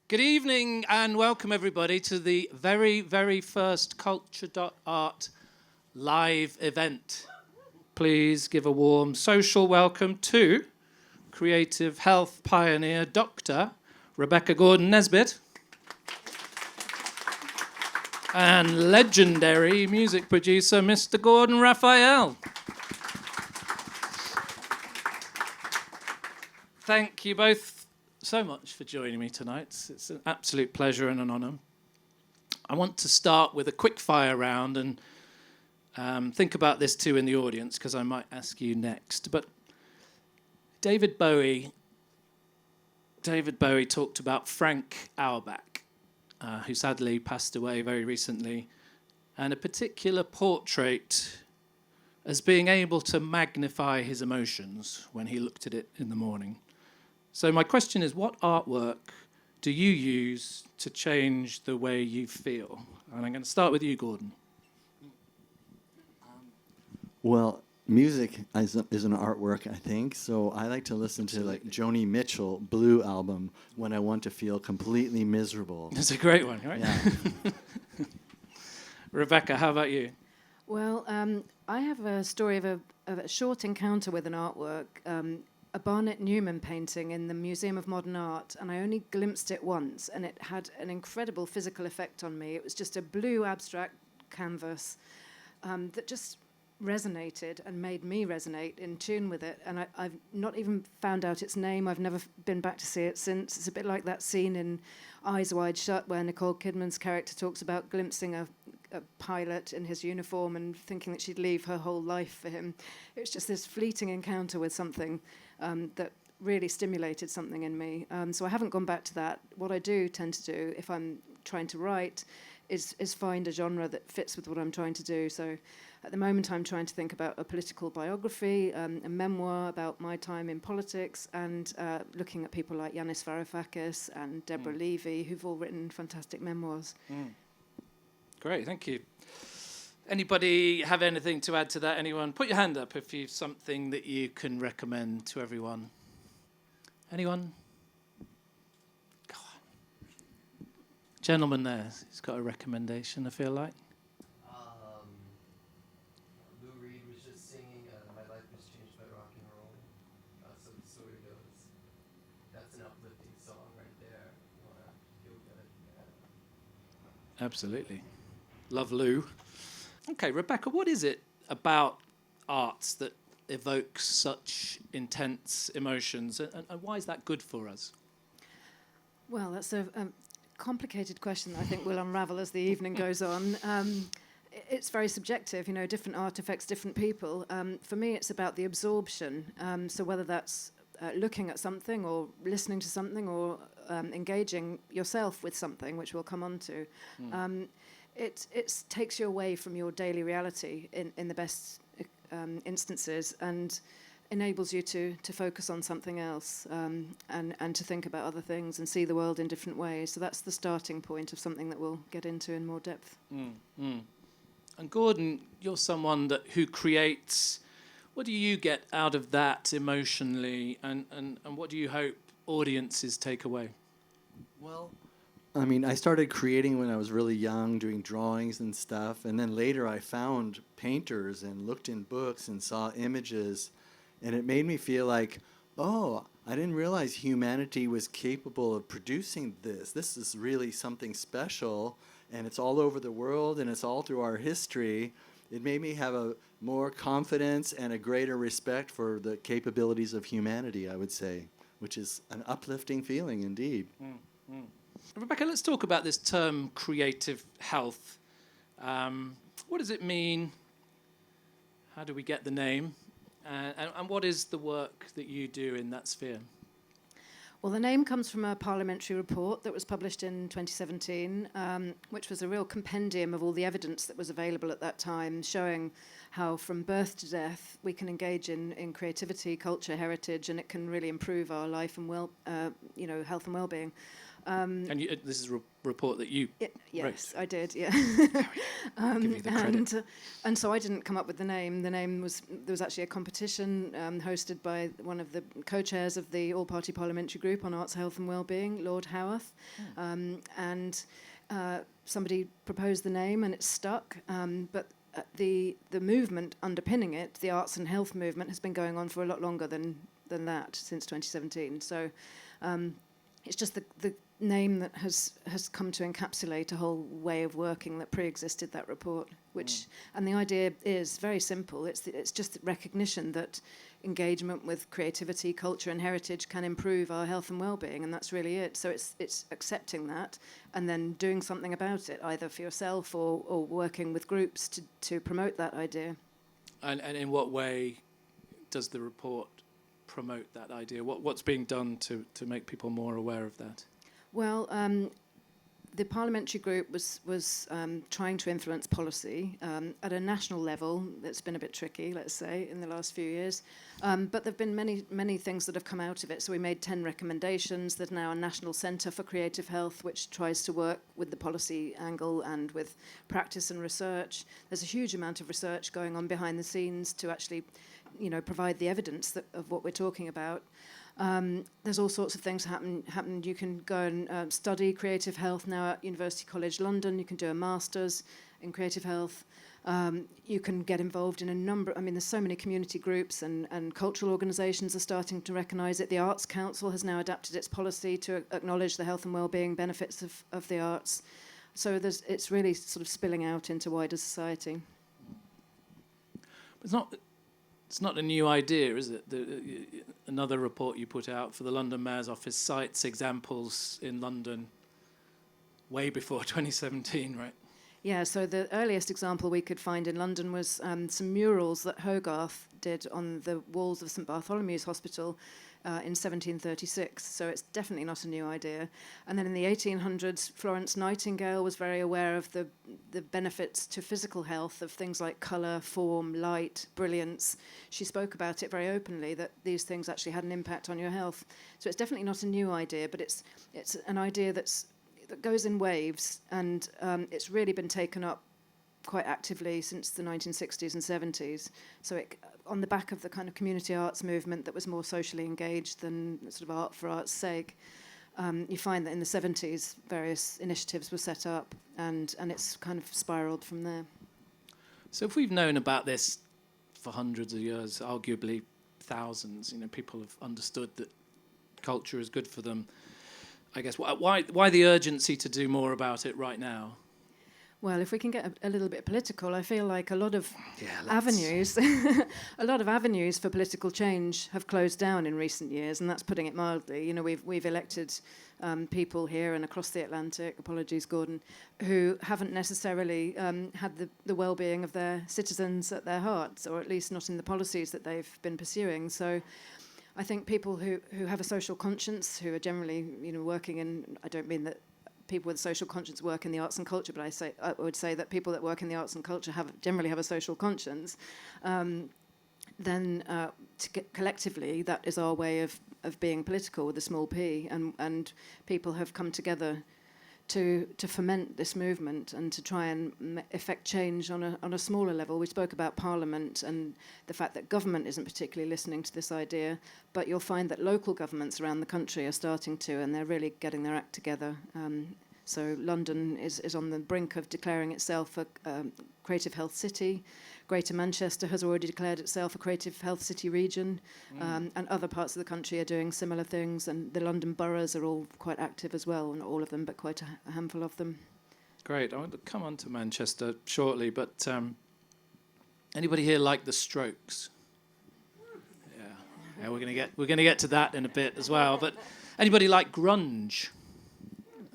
Good evening and welcome everybody to the very, very first Cultur.Art live event. Please give a warm social welcome to creative health pioneer Dr. Rebecca Gordon-Nesbitt and legendary music producer Mr. Gordon Raphael. Thank you both so much for joining me tonight. It's an absolute pleasure and an honour. I want to start with a quick fire round and think about this too in the audience because I might ask you next. But David Bowie talked about Frank Auerbach, who sadly passed away very recently, and a particular portrait as being able to magnify his emotions when he looked at it in the morning. So my question is, what artwork do you use to change the way you feel? And I'm going to start with you, Gordon. Well, music is an artwork, I think. So I like to listen to like Joni Mitchell Blue album when I want to feel completely miserable. That's a great one, right? Yeah. Rebecca, how about you? Well, I have a story of a short encounter with an artwork, a Barnett Newman painting in the Museum of Modern Art, and I only glimpsed it once, and it had an incredible physical effect on me. It was just a blue abstract canvas that just resonated and made me resonate in tune with it, and I've not even found out its name. I've never been back to see it since. It's a bit like that scene in Eyes Wide Shut where Nicole Kidman's character talks about glimpsing a pilot in his uniform and thinking that she'd leave her whole life for him. It was just this fleeting encounter with something that really stimulated something in me. So I haven't gone back to that. What I do tend to do if I'm trying to write is find a genre that fits with what I'm trying to do. So at the moment I'm trying to think about a political biography, a memoir about my time in politics, and looking at people like Yanis Varoufakis and Deborah Levy, who've all written fantastic memoirs. Great, thank you. Anybody have anything to add to that? Anyone? Put your hand up if you've something that you can recommend to everyone. Anyone? Go on. Gentleman there, he's got a recommendation, I feel like. Lou Reed was just singing My Life Was Changed by Rock and Roll. So the story goes. That's an uplifting song right there. You want to feel good. Yeah. Absolutely. Love Lou. Okay, Rebecca, what is it about arts that evokes such intense emotions, and why is that good for us? Well, that's a complicated question that I think will unravel as the evening goes on. It's very subjective, different art affects different people. For me, it's about the absorption. So whether that's looking at something or listening to something or engaging yourself with something, which we'll come on to, it takes you away from your daily reality in the best instances and enables you to focus on something else and to think about other things and see the world in different ways. So that's the starting point of something that we'll get into in more depth. And Gordon, you're someone who creates. What do you get out of that emotionally, and what do you hope audiences take away? Well, I mean, I started creating when I was really young, doing drawings and stuff, and then later I found painters and looked in books and saw images, and it made me feel like, oh, I didn't realize humanity was capable of producing this. This is really something special, and it's all over the world, and it's all through our history. It made me have a more confidence and a greater respect for the capabilities of humanity, I would say, which is an uplifting feeling indeed. Rebecca, let's talk about this term creative health. What does it mean? How do we get the name? And what is the work that you do in that sphere? Well, the name comes from a parliamentary report that was published in 2017, which was a real compendium of all the evidence that was available at that time, showing how from birth to death we can engage in creativity, culture, heritage, and it can really improve our life and health and well-being. And this is a report that you Yes, I did, yeah. give you the credit. And so I didn't come up with the name. The name there was actually a competition hosted by one of the co-chairs of the All-Party Parliamentary Group on Arts, Health and Wellbeing, Lord Howarth. And somebody proposed the name and it stuck. But the movement underpinning it, the arts and health movement, has been going on for a lot longer than that, since 2017. So it's just the name that has come to encapsulate a whole way of working that pre-existed that report, and the idea is very simple. It's just recognition that engagement with creativity, culture and heritage can improve our health and well-being, and that's really it. So it's accepting that and then doing something about it, either for yourself or working with groups to promote that idea. And in what way does the report promote that idea? What's being done to make people more aware of that? Well, the parliamentary group was trying to influence policy at a national level. That's been a bit tricky, let's say, in the last few years. But there have been many things that have come out of it. So we made 10 recommendations. There's now a National Centre for Creative Health, which tries to work with the policy angle and with practice and research. There's a huge amount of research going on behind the scenes to actually, provide the evidence of what we're talking about. There's all sorts of things happen. You can go and study creative health now at University College London. You can do a master's in creative health. You can get involved in a number. There's so many community groups and cultural organisations are starting to recognise it. The Arts Council has now adapted its policy to acknowledge the health and well-being benefits of the arts. So it's really sort of spilling out into wider society. It's not a new idea, is it? Another report you put out for the London Mayor's Office cites examples in London way before 2017, right? Yeah, so the earliest example we could find in London was some murals that Hogarth did on the walls of St Bartholomew's Hospital in 1736. So it's definitely not a new idea. And then in the 1800s, Florence Nightingale was very aware of the benefits to physical health of things like colour, form, light, brilliance. She spoke about it very openly, that these things actually had an impact on your health. So it's definitely not a new idea, but it's an idea that goes in waves, and it's really been taken up quite actively since the 1960s and 70s. So on the back of the kind of community arts movement that was more socially engaged than sort of art for art's sake, you find that in the 70s various initiatives were set up, and it's kind of spiraled from there. So if we've known about this for hundreds of years, arguably thousands, people have understood that culture is good for them, I guess, why the urgency to do more about it right now? Well, if we can get a little bit political, I feel like a lot of avenues for political change have closed down in recent years, and that's putting it mildly. We've elected people here and across the Atlantic, apologies, Gordon, who haven't necessarily had the well-being of their citizens at their hearts, or at least not in the policies that they've been pursuing. So I think people who have a social conscience, who are generally working in, I don't mean that people with social conscience work in the arts and culture, but I would say that people that work in the arts and culture generally have a social conscience. Then collectively, that is our way of being political with a small p, and people have come together to foment this movement and to try and effect change on a smaller level. We spoke about Parliament and the fact that government isn't particularly listening to this idea, but you'll find that local governments around the country are starting to, and they're really getting their act together. So London is on the brink of declaring itself a Creative Health City. Greater Manchester has already declared itself a Creative Health City region, and other parts of the country are doing similar things, and the London boroughs are all quite active as well, not all of them, but quite a handful of them. Great. I want to come on to Manchester shortly, but anybody here like the Strokes? Yeah, we're gonna get to that in a bit as well. But anybody like grunge?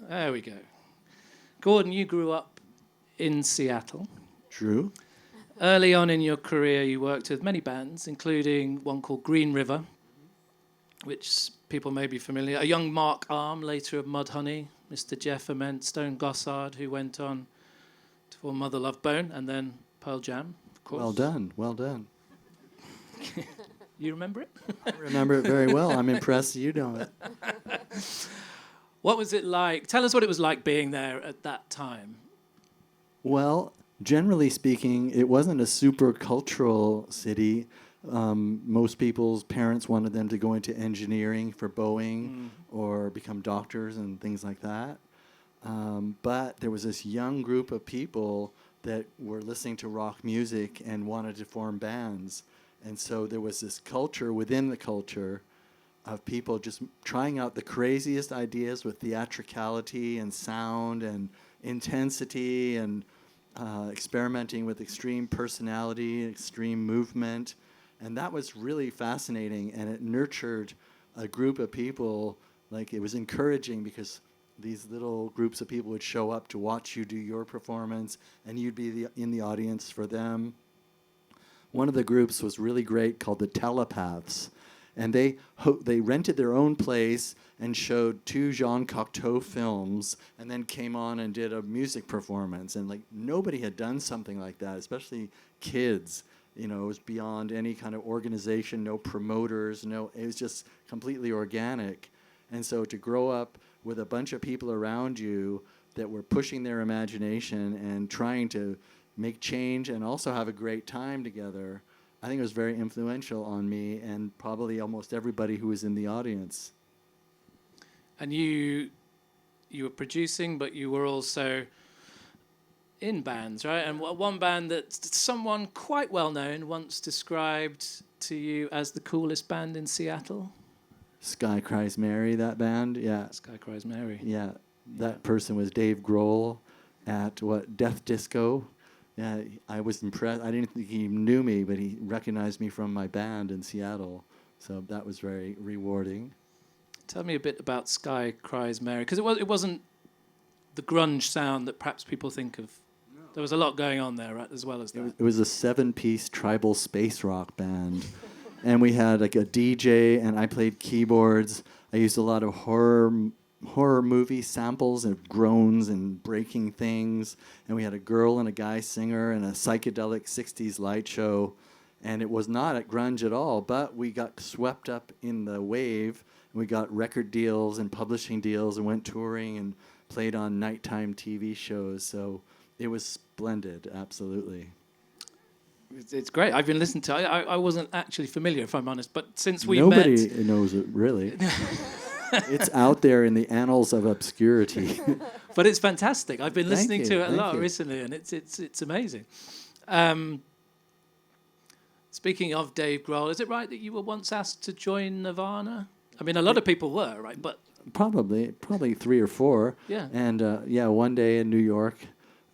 There we go. Gordon, you grew up in Seattle. True. Early on in your career, you worked with many bands, including one called Green River, which people may be familiar. A young Mark Arm, later of Mudhoney, Mr. Jeff Ament, Stone Gossard, who went on to form Mother Love Bone, and then Pearl Jam, of course. Well done. You remember it? I remember it very well. I'm impressed you know it. What was it like? Tell us what it was like being there at that time. Well, generally speaking, it wasn't a super cultural city. Most people's parents wanted them to go into engineering for Boeing or become doctors and things like that. But there was this young group of people that were listening to rock music and wanted to form bands. And so there was this culture within the culture of people just trying out the craziest ideas with theatricality and sound and intensity and experimenting with extreme personality, extreme movement. And that was really fascinating, and it nurtured a group of people. Like, it was encouraging because these little groups of people would show up to watch you do your performance, and you'd be in the audience for them. One of the groups was really great, called the Telepaths, and they rented their own place and showed 2 Jean Cocteau films, and then came on and did a music performance. And like, nobody had done something like that, especially kids. You know, it was beyond any kind of organization, no promoters, it was just completely organic. And so to grow up with a bunch of people around you that were pushing their imagination and trying to make change and also have a great time together, I think it was very influential on me and probably almost everybody who was in the audience. And you were producing, but you were also in bands, right? And one band that someone quite well known once described to you as the coolest band in Seattle. Sky Cries Mary, that band, yeah. Sky Cries Mary. Yeah, that person was Dave Grohl at Death Disco. Yeah, I was impressed. I didn't think he knew me, but he recognized me from my band in Seattle. So that was very rewarding. Tell me a bit about Sky Cries Mary, because it wasn't the grunge sound that perhaps people think of. No. There was a lot going on there, right, as well as that. It was a 7-piece tribal space rock band. And we had like a DJ, and I played keyboards. I used a lot of horror movie samples of groans and breaking things. And we had a girl and a guy singer and a psychedelic 60s light show. And it was not at grunge at all, but we got swept up in the wave. And we got record deals and publishing deals and went touring and played on nighttime TV shows. So it was splendid, absolutely. It's great. I've been listening to it. I wasn't actually familiar, if I'm honest, but since we Nobody knows it, really. It's out there in the annals of obscurity. But it's fantastic. I've been listening to it a lot recently, and it's amazing. Speaking of Dave Grohl, is it right that you were once asked to join Nirvana? I mean, a lot of people were, right? But probably 3 or 4. Yeah. And one day in New York,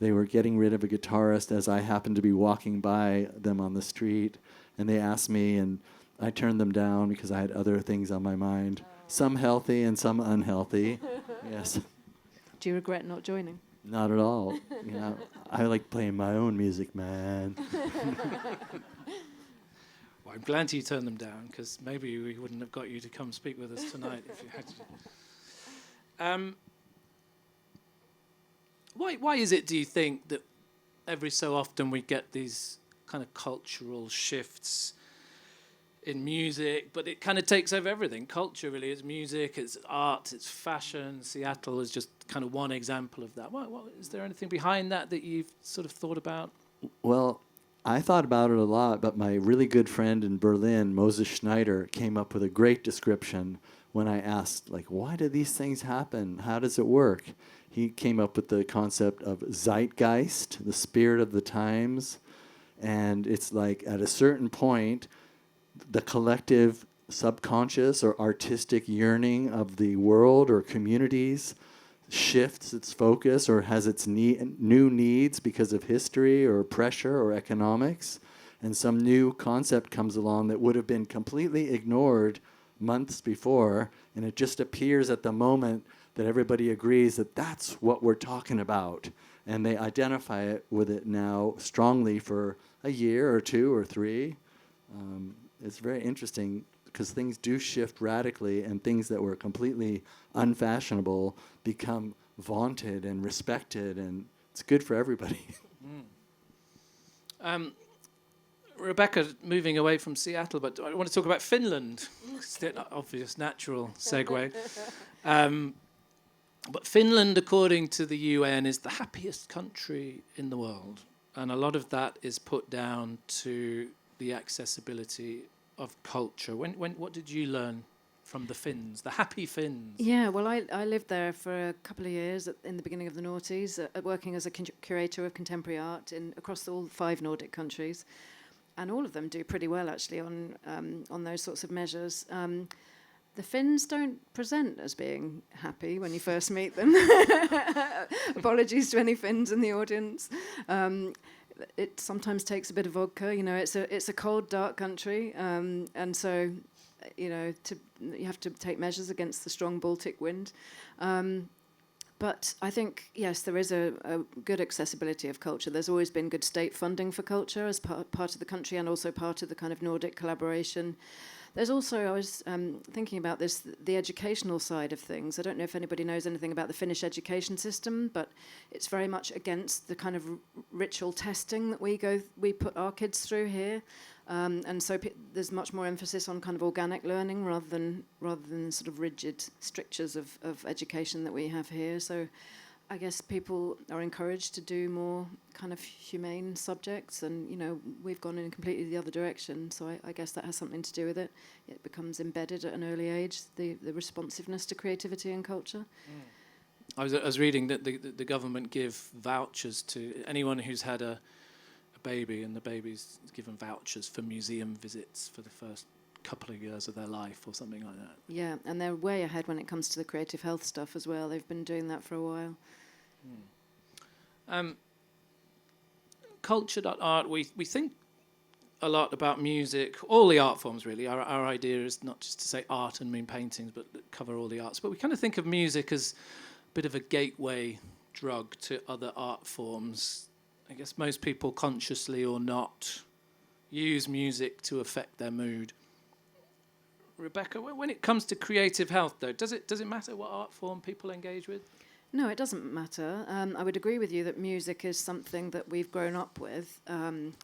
they were getting rid of a guitarist as I happened to be walking by them on the street, and they asked me, and I turned them down because I had other things on my mind, some healthy and some unhealthy. Yes. Do you regret not joining? Not at all. I like playing my own music, man. Well, I'm glad you turned them down, because maybe we wouldn't have got you to come speak with us tonight if you had to. Why is it, do you think, that every so often we get these kind of cultural shifts in music, but it kind of takes over everything? Culture really is music, it's art, it's fashion. Seattle is just kind of one example of that. What is there anything behind that you've sort of thought about? Well, I thought about it a lot, but my really good friend in Berlin, Moses Schneider, came up with a great description when I asked, like, why do these things happen? How does it work? He came up with the concept of zeitgeist, the spirit of the times. And it's like at a certain point, the collective subconscious or artistic yearning of the world or communities shifts its focus or has its new needs because of history or pressure or economics. And some new concept comes along that would have been completely ignored months before, and it just appears at the moment that everybody agrees that that's what we're talking about. And they identify it with it now strongly for a year or 2 or 3. It's very interesting because things do shift radically, and things that were completely unfashionable become vaunted and respected, and it's good for everybody. Rebecca, moving away from Seattle, but I want to talk about Finland. It's the obvious, natural segue. But Finland, according to the UN, is the happiest country in the world. And a lot of that is put down to the accessibility of culture. What did you learn from the Finns, the happy Finns? Yeah, well, I lived there for a couple of years in the beginning of the noughties, working as a curator of contemporary art across all 5 Nordic countries. And all of them do pretty well, actually, on those sorts of measures. The Finns don't present as being happy when you first meet them. Apologies to any Finns in the audience. It sometimes takes a bit of vodka. You know, it's a cold, dark country, and so, you know, you have to take measures against the strong Baltic wind. But I think, yes, there is a good accessibility of culture. There's always been good state funding for culture as part of the country, and also part of the kind of Nordic collaboration. There's also, I was thinking about this, the educational side of things. I don't know if anybody knows anything about the Finnish education system, but it's very much against the kind of ritual testing that we put our kids through here. And so there's much more emphasis on kind of organic learning rather than sort of rigid strictures of education that we have here. So I guess people are encouraged to do more kind of humane subjects, and, you know, we've gone in completely the other direction, so I guess that has something to do with it. It becomes embedded at an early age, the responsiveness to creativity and culture. I was reading that the government give vouchers to anyone who's had a baby, and the baby's given vouchers for museum visits for the first couple of years of their life or something like that. Yeah, and they're way ahead when it comes to the creative health stuff as well. They've been doing that for a while. Cultur.Art, we think a lot about music, all the art forms really. Our idea is not just to say art and mean paintings, but cover all the arts. But we kind of think of music as a bit of a gateway drug to other art forms. I guess most people, consciously or not, use music to affect their mood. Rebecca, when it comes to creative health, though, does it matter what art form people engage with? No, it doesn't matter. I would agree with you that music is something that we've grown up with, and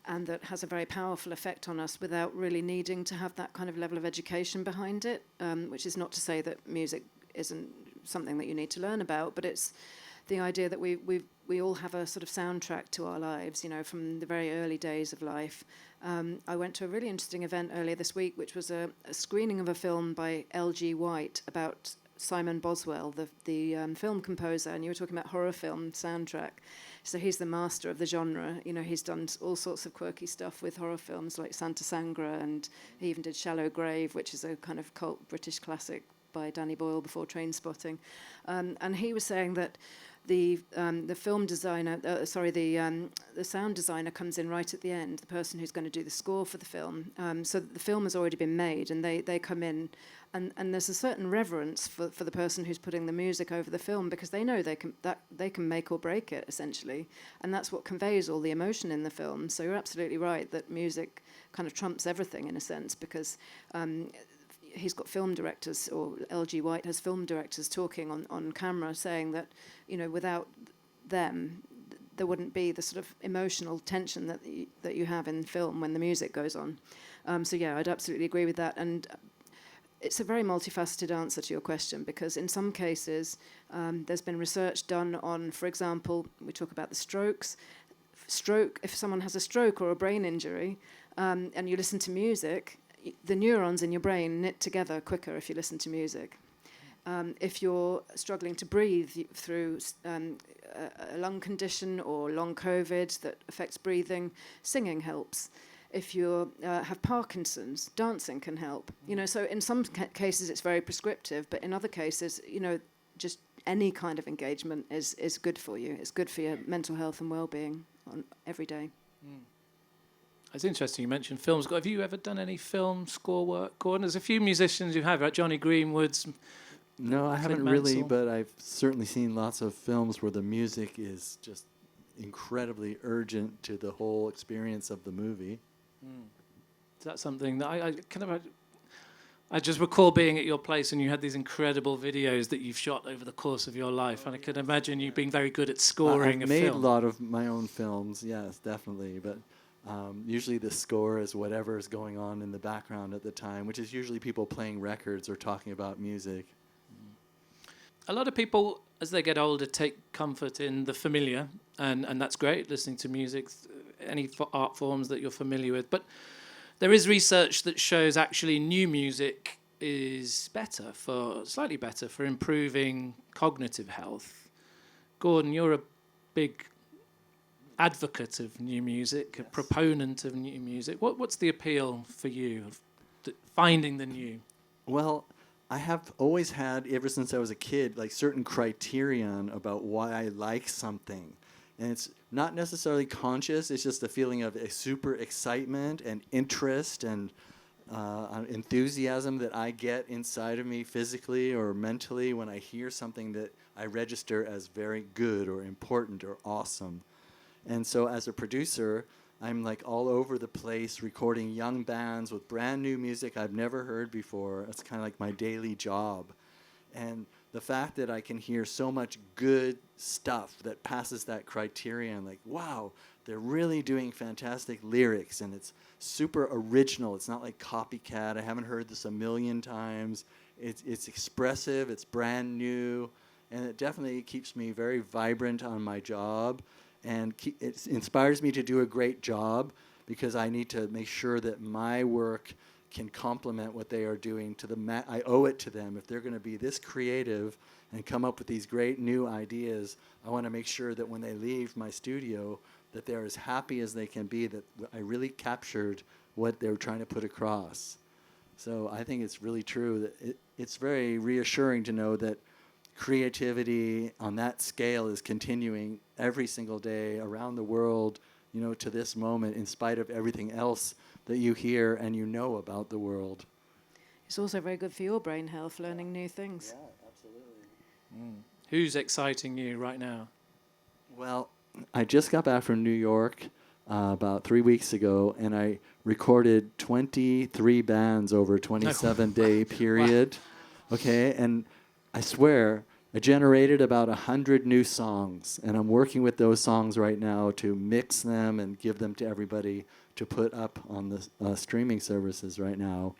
that has a very powerful effect on us without really needing to have that kind of level of education behind it, which is not to say that music isn't something that you need to learn about, but it's the idea that we all have a sort of soundtrack to our lives, you know, from the very early days of life. I went to a really interesting event earlier this week, which was a screening of a film by L.G. White about Simon Boswell, the film composer, and you were talking about horror film soundtrack. So he's the master of the genre. You know, he's done all sorts of quirky stuff with horror films like Santa Sangra, and he even did Shallow Grave, which is a kind of cult British classic by Danny Boyle before Trainspotting. And he was saying that the film designer, the sound designer comes in right at the end, the person who's going to do the score for the film. So the film has already been made, and they come in, and there's a certain reverence for the person who's putting the music over the film, because they know they can make or break it, essentially, and that's what conveys all the emotion in the film. So you're absolutely right that music kind of trumps everything in a sense, because he's got film directors, or L.G. White has film directors talking on camera saying that, you know, without them, there wouldn't be the sort of emotional tension that you have in film when the music goes on. So yeah, I'd absolutely agree with that. And it's a very multifaceted answer to your question, because in some cases, there's been research done on, for example, we talk about the strokes. If someone has a stroke or a brain injury, and you listen to music, the neurons in your brain knit together quicker if you listen to music. If you're struggling to breathe through a lung condition or long COVID that affects breathing, singing helps. If you have Parkinson's, dancing can help. You know, so in some cases it's very prescriptive, but in other cases, you know, just any kind of engagement is good for you. It's good for your mental health and well-being every day. It's interesting you mentioned films. Have you ever done any film score work, Gordon? There's a few musicians who have, right? Johnny Greenwood's. No, I haven't really, but I've certainly seen lots of films where the music is just incredibly urgent to the whole experience of the movie. Is that something that I just recall being at your place and you had these incredible videos that you've shot over the course of your life, and I can imagine you being very good at scoring I've a film. made a lot of my own films, yes, definitely, but usually the score is whatever is going on in the background at the time, which is usually people playing records or talking about music. A lot of people, as they get older, take comfort in the familiar, and that's great, listening to music, any art forms that you're familiar with. But there is research that shows actually new music is slightly better for improving cognitive health. Gordon, you're a big advocate of new music, Yes. a proponent of new music. What's the appeal for you of finding the new? Well, I have always had, ever since I was a kid, like certain criterion about why I like something. And it's not necessarily conscious, it's just a feeling of a super excitement and interest and enthusiasm that I get inside of me physically or mentally when I hear something that I register as very good or important or awesome. And so as a producer, I'm like all over the place recording young bands with brand new music I've never heard before. It's kind of like my daily job. And the fact that I can hear so much good stuff that passes that criterion, like, wow, they're really doing fantastic lyrics and it's super original. It's not like copycat. I haven't heard this a million times. It's expressive, it's brand new, and it definitely keeps me very vibrant on my job. And it inspires me to do a great job because I need to make sure that my work can complement what they are doing to the I owe it to them. If they're going to be this creative and come up with these great new ideas, I want to make sure that when they leave my studio that they're as happy as they can be, that I really captured what they were trying to put across. So I think it's really true that it's very reassuring to know that creativity on that scale is continuing every single day around the world, you know, to this moment, in spite of everything else that you hear and you know about the world. It's also very good for your brain health, learning new things. Yeah, absolutely. Who's exciting you right now? Well, I just got back from New York about 3 weeks ago, and I recorded 23 bands over a 27-day period. Okay, and I swear, I generated about 100 new songs, and I'm working with those songs right now to mix them and give them to everybody to put up on the streaming services right now.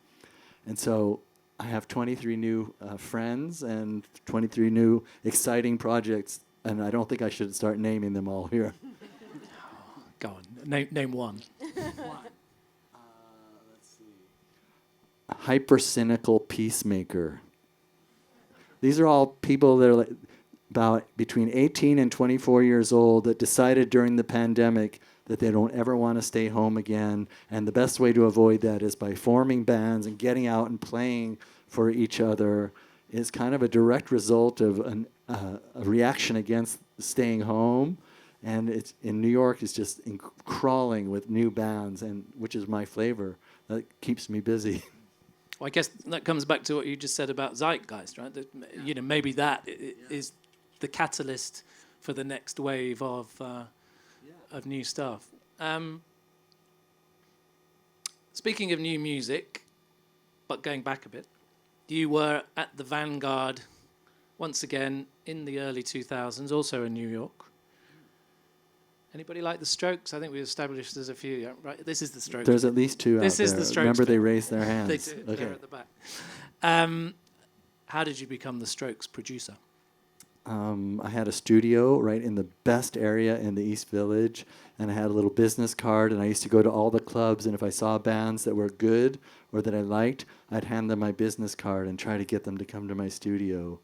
And so I have 23 new friends and 23 new exciting projects, and I don't think I should start naming them all here. Go on, name one. Let's see. Hyper-cynical Peacemaker. These are all people that are like about between 18 and 24 years old that decided during the pandemic that they don't ever want to stay home again. And the best way to avoid that is by forming bands and getting out and playing for each other. Is kind of a direct result of a reaction against staying home. And it's in New York is just crawling with new bands, and which is my flavor. That keeps me busy. Well, I guess that comes back to what you just said about zeitgeist, right? That, you know, maybe that is the catalyst for the next wave of new stuff. Speaking of new music, but going back a bit, you were at the vanguard once again in the early 2000s, also in New York. Anybody like the Strokes? I think we established there's a few, right? This is the Strokes. There's at least two This out is there. the Strokes Remember, they bit. raised their hands. They do. Okay. They're at the back. How did you become the Strokes producer? I had a studio right in the best area in the East Village, and I had a little business card, and I used to go to all the clubs, and if I saw bands that were good or that I liked, I'd hand them my business card and try to get them to come to my studio.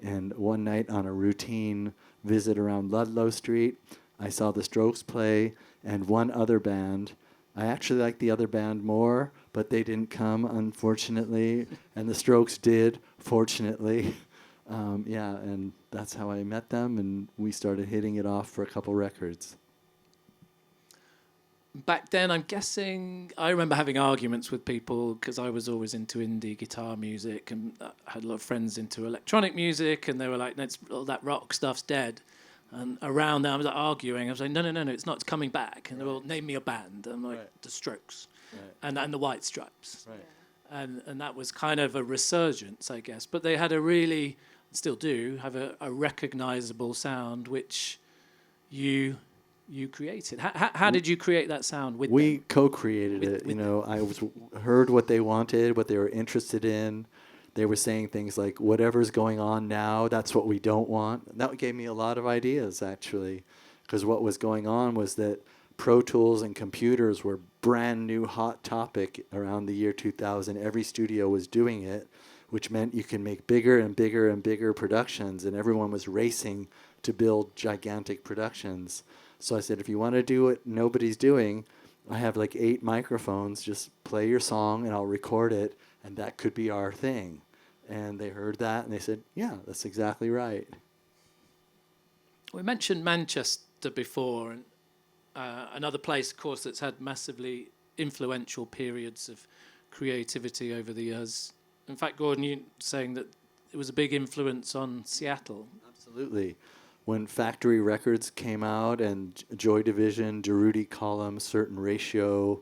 And one night on a routine visit around Ludlow Street, I saw the Strokes play and one other band. I actually liked the other band more, but they didn't come, unfortunately, and the Strokes did, fortunately. And that's how I met them, and we started hitting it off for a couple records. Back then, I'm guessing, I remember having arguments with people because I was always into indie guitar music, and I had a lot of friends into electronic music, and they were like, no, all that rock stuff's dead. And around there, I was like arguing. I was like, no, it's not. It's coming back. And they were all, name me a band. I'm like, the Strokes, and the White Stripes. Right. And that was kind of a resurgence, I guess. But they had a really, still do, have a recognizable sound, which you created. How did you create that sound with them? We co-created it. You know, I heard what they wanted, what they were interested in. they were saying things like, whatever's going on now, that's what we don't want. And that gave me a lot of ideas, actually, because what was going on was that Pro Tools and computers were brand new hot topic around the year 2000. Every studio was doing it, which meant you can make bigger and bigger and bigger productions, and everyone was racing to build gigantic productions. So I said, if you want to do what nobody's doing, I have like 8 microphones, just play your song and I'll record it, and that could be our thing. And they heard that and they said, yeah, that's exactly right. We mentioned Manchester before, and another place, of course, that's had massively influential periods of creativity over the years. In fact, Gordon, you saying that it was a big influence on Seattle. Absolutely. When Factory Records came out and Joy Division, Durruti Column, Certain Ratio,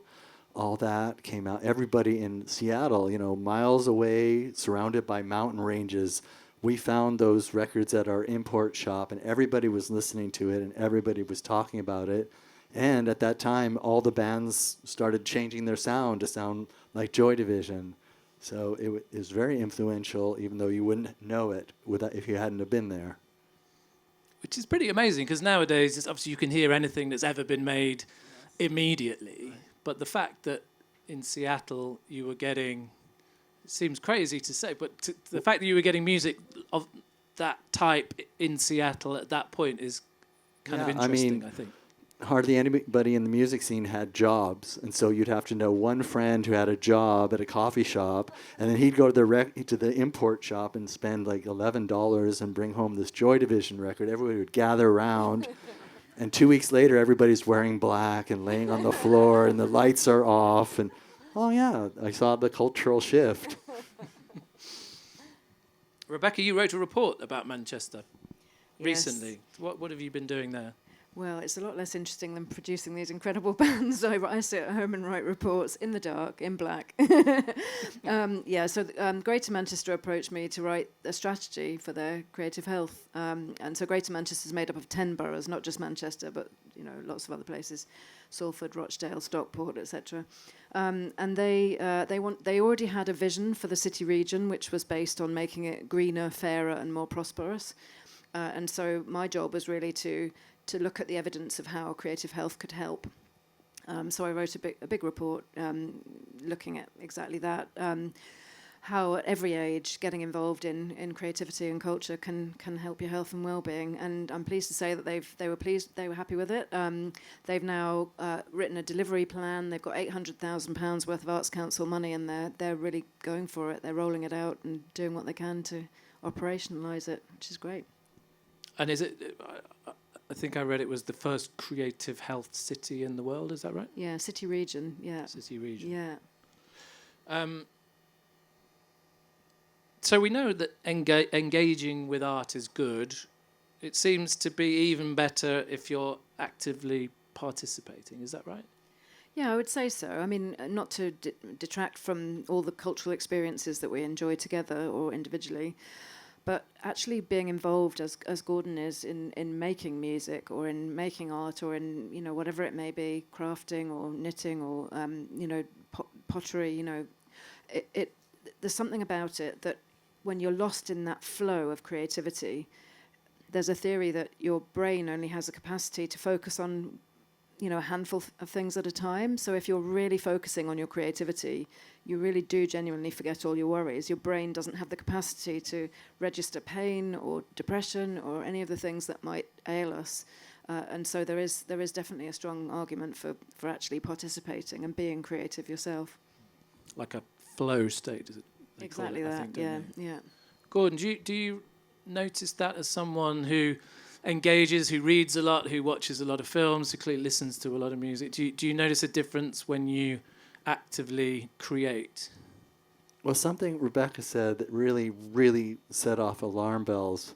all that came out, everybody in Seattle, miles away, surrounded by mountain ranges, we found those records at our import shop, and everybody was listening to it and everybody was talking about it. And at that time, all the bands started changing their sound to sound like Joy Division. So it was very influential, even though you wouldn't know it if you hadn't have been there. Which is pretty amazing, because nowadays, obviously, you can hear anything that's ever been made immediately. Right. But the fact that in Seattle you were getting, it seems crazy to say, but the fact that you were getting music of that type in Seattle at that point is kind of interesting, I think. Hardly anybody in the music scene had jobs, and so you'd have to know one friend who had a job at a coffee shop, and then he'd go to the import shop and spend like $11 and bring home this Joy Division record. Everybody would gather around, and 2 weeks later, everybody's wearing black and laying on the floor, and the lights are off, and oh yeah, I saw the cultural shift. Rebecca, you wrote a report about Manchester recently. Yes. What have you been doing there? Well, it's a lot less interesting than producing these incredible bands. I sit at home and write reports in the dark, in black. Greater Manchester approached me to write a strategy for their creative health. And so Greater Manchester is made up of 10 boroughs, not just Manchester, but lots of other places, Salford, Rochdale, Stockport, etc. And they already had a vision for the city region, which was based on making it greener, fairer, and more prosperous. And so my job was really to look at the evidence of how creative health could help. So I wrote a big report looking at exactly that, how at every age getting involved in creativity and culture can help your health and well-being. And I'm pleased to say that they were happy with it. They've now written a delivery plan. They've got £800,000 worth of Arts Council money, and they're really going for it. They're rolling it out and doing what they can to operationalise it, which is great. And is it? I think I read it was the first creative health city in the world. Is that right? Yeah, city region. Yeah. City region. Yeah. So we know that engaging with art is good. It seems to be even better if you're actively participating. Is that right? Yeah, I would say so. I mean, not to detract from all the cultural experiences that we enjoy together or individually, but actually being involved as Gordon is in making music or in making art or in whatever it may be, crafting or knitting or pottery. There's something about it that when you're lost in that flow of creativity, there's a theory that your brain only has the capacity to focus on a handful of things at a time. So if you're really focusing on your creativity, you really do genuinely forget all your worries. Your brain doesn't have the capacity to register pain or depression or any of the things that might ail us. And so there is definitely a strong argument for actually participating and being creative yourself. Like a flow state, is it? Exactly that, yeah. Gordon, do you notice that as someone who engages, who reads a lot, who watches a lot of films, who clearly listens to a lot of music? Do you notice a difference when you actively create? Well, something Rebecca said that really, really set off alarm bells,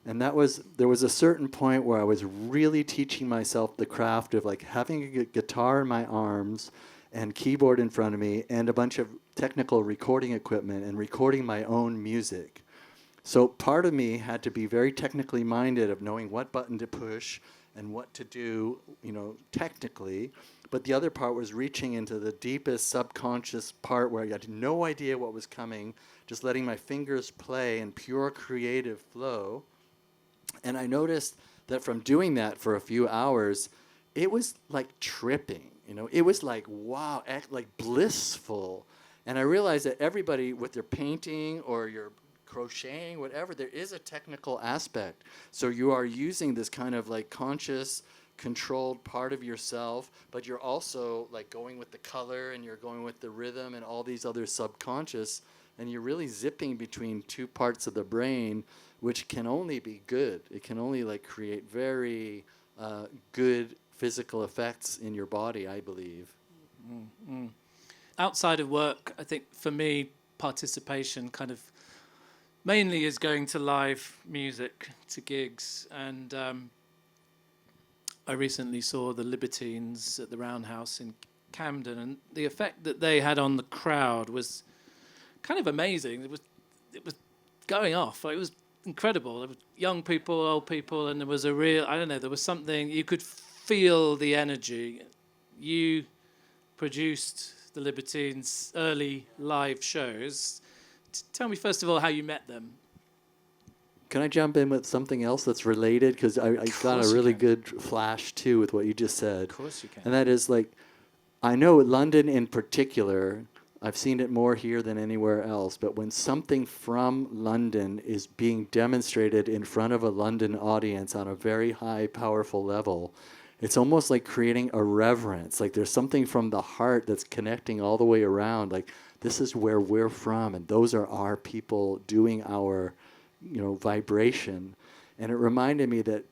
and that was there was a certain point where I was really teaching myself the craft of like having a guitar in my arms and keyboard in front of me and a bunch of technical recording equipment and recording my own music. So part of me had to be very technically minded of knowing what button to push and what to do, technically. but the other part was reaching into the deepest subconscious part where I had no idea what was coming, just letting my fingers play in pure creative flow. And I noticed that from doing that for a few hours, it was like tripping, it was like, wow, like blissful. And I realized that everybody with their painting or your crocheting, whatever, there is a technical aspect. So you are using this kind of like conscious, controlled part of yourself, but you're also like going with the color and you're going with the rhythm and all these other subconscious, and you're really zipping between two parts of the brain, which can only be good. It can only like create very good physical effects in your body, I believe. Mm-hmm. Outside of work, I think for me, participation kind of mainly is going to live music, to gigs. And I recently saw the Libertines at the Roundhouse in Camden, and the effect that they had on the crowd was kind of amazing. It was going off. It was incredible. There were young people, old people, and there was a real, there was something, you could feel the energy. You produced the Libertines' early live shows. Tell me, first of all, how you met them. Can I jump in with something else that's related? Because I got a really good flash, too, with what you just said. Of course you can. And that is, like, I know London in particular, I've seen it more here than anywhere else, but when something from London is being demonstrated in front of a London audience on a very high, powerful level, it's almost like creating a reverence. Like there's something from the heart that's connecting all the way around. Like this is where we're from, and those are our people doing our, vibration. And it reminded me that,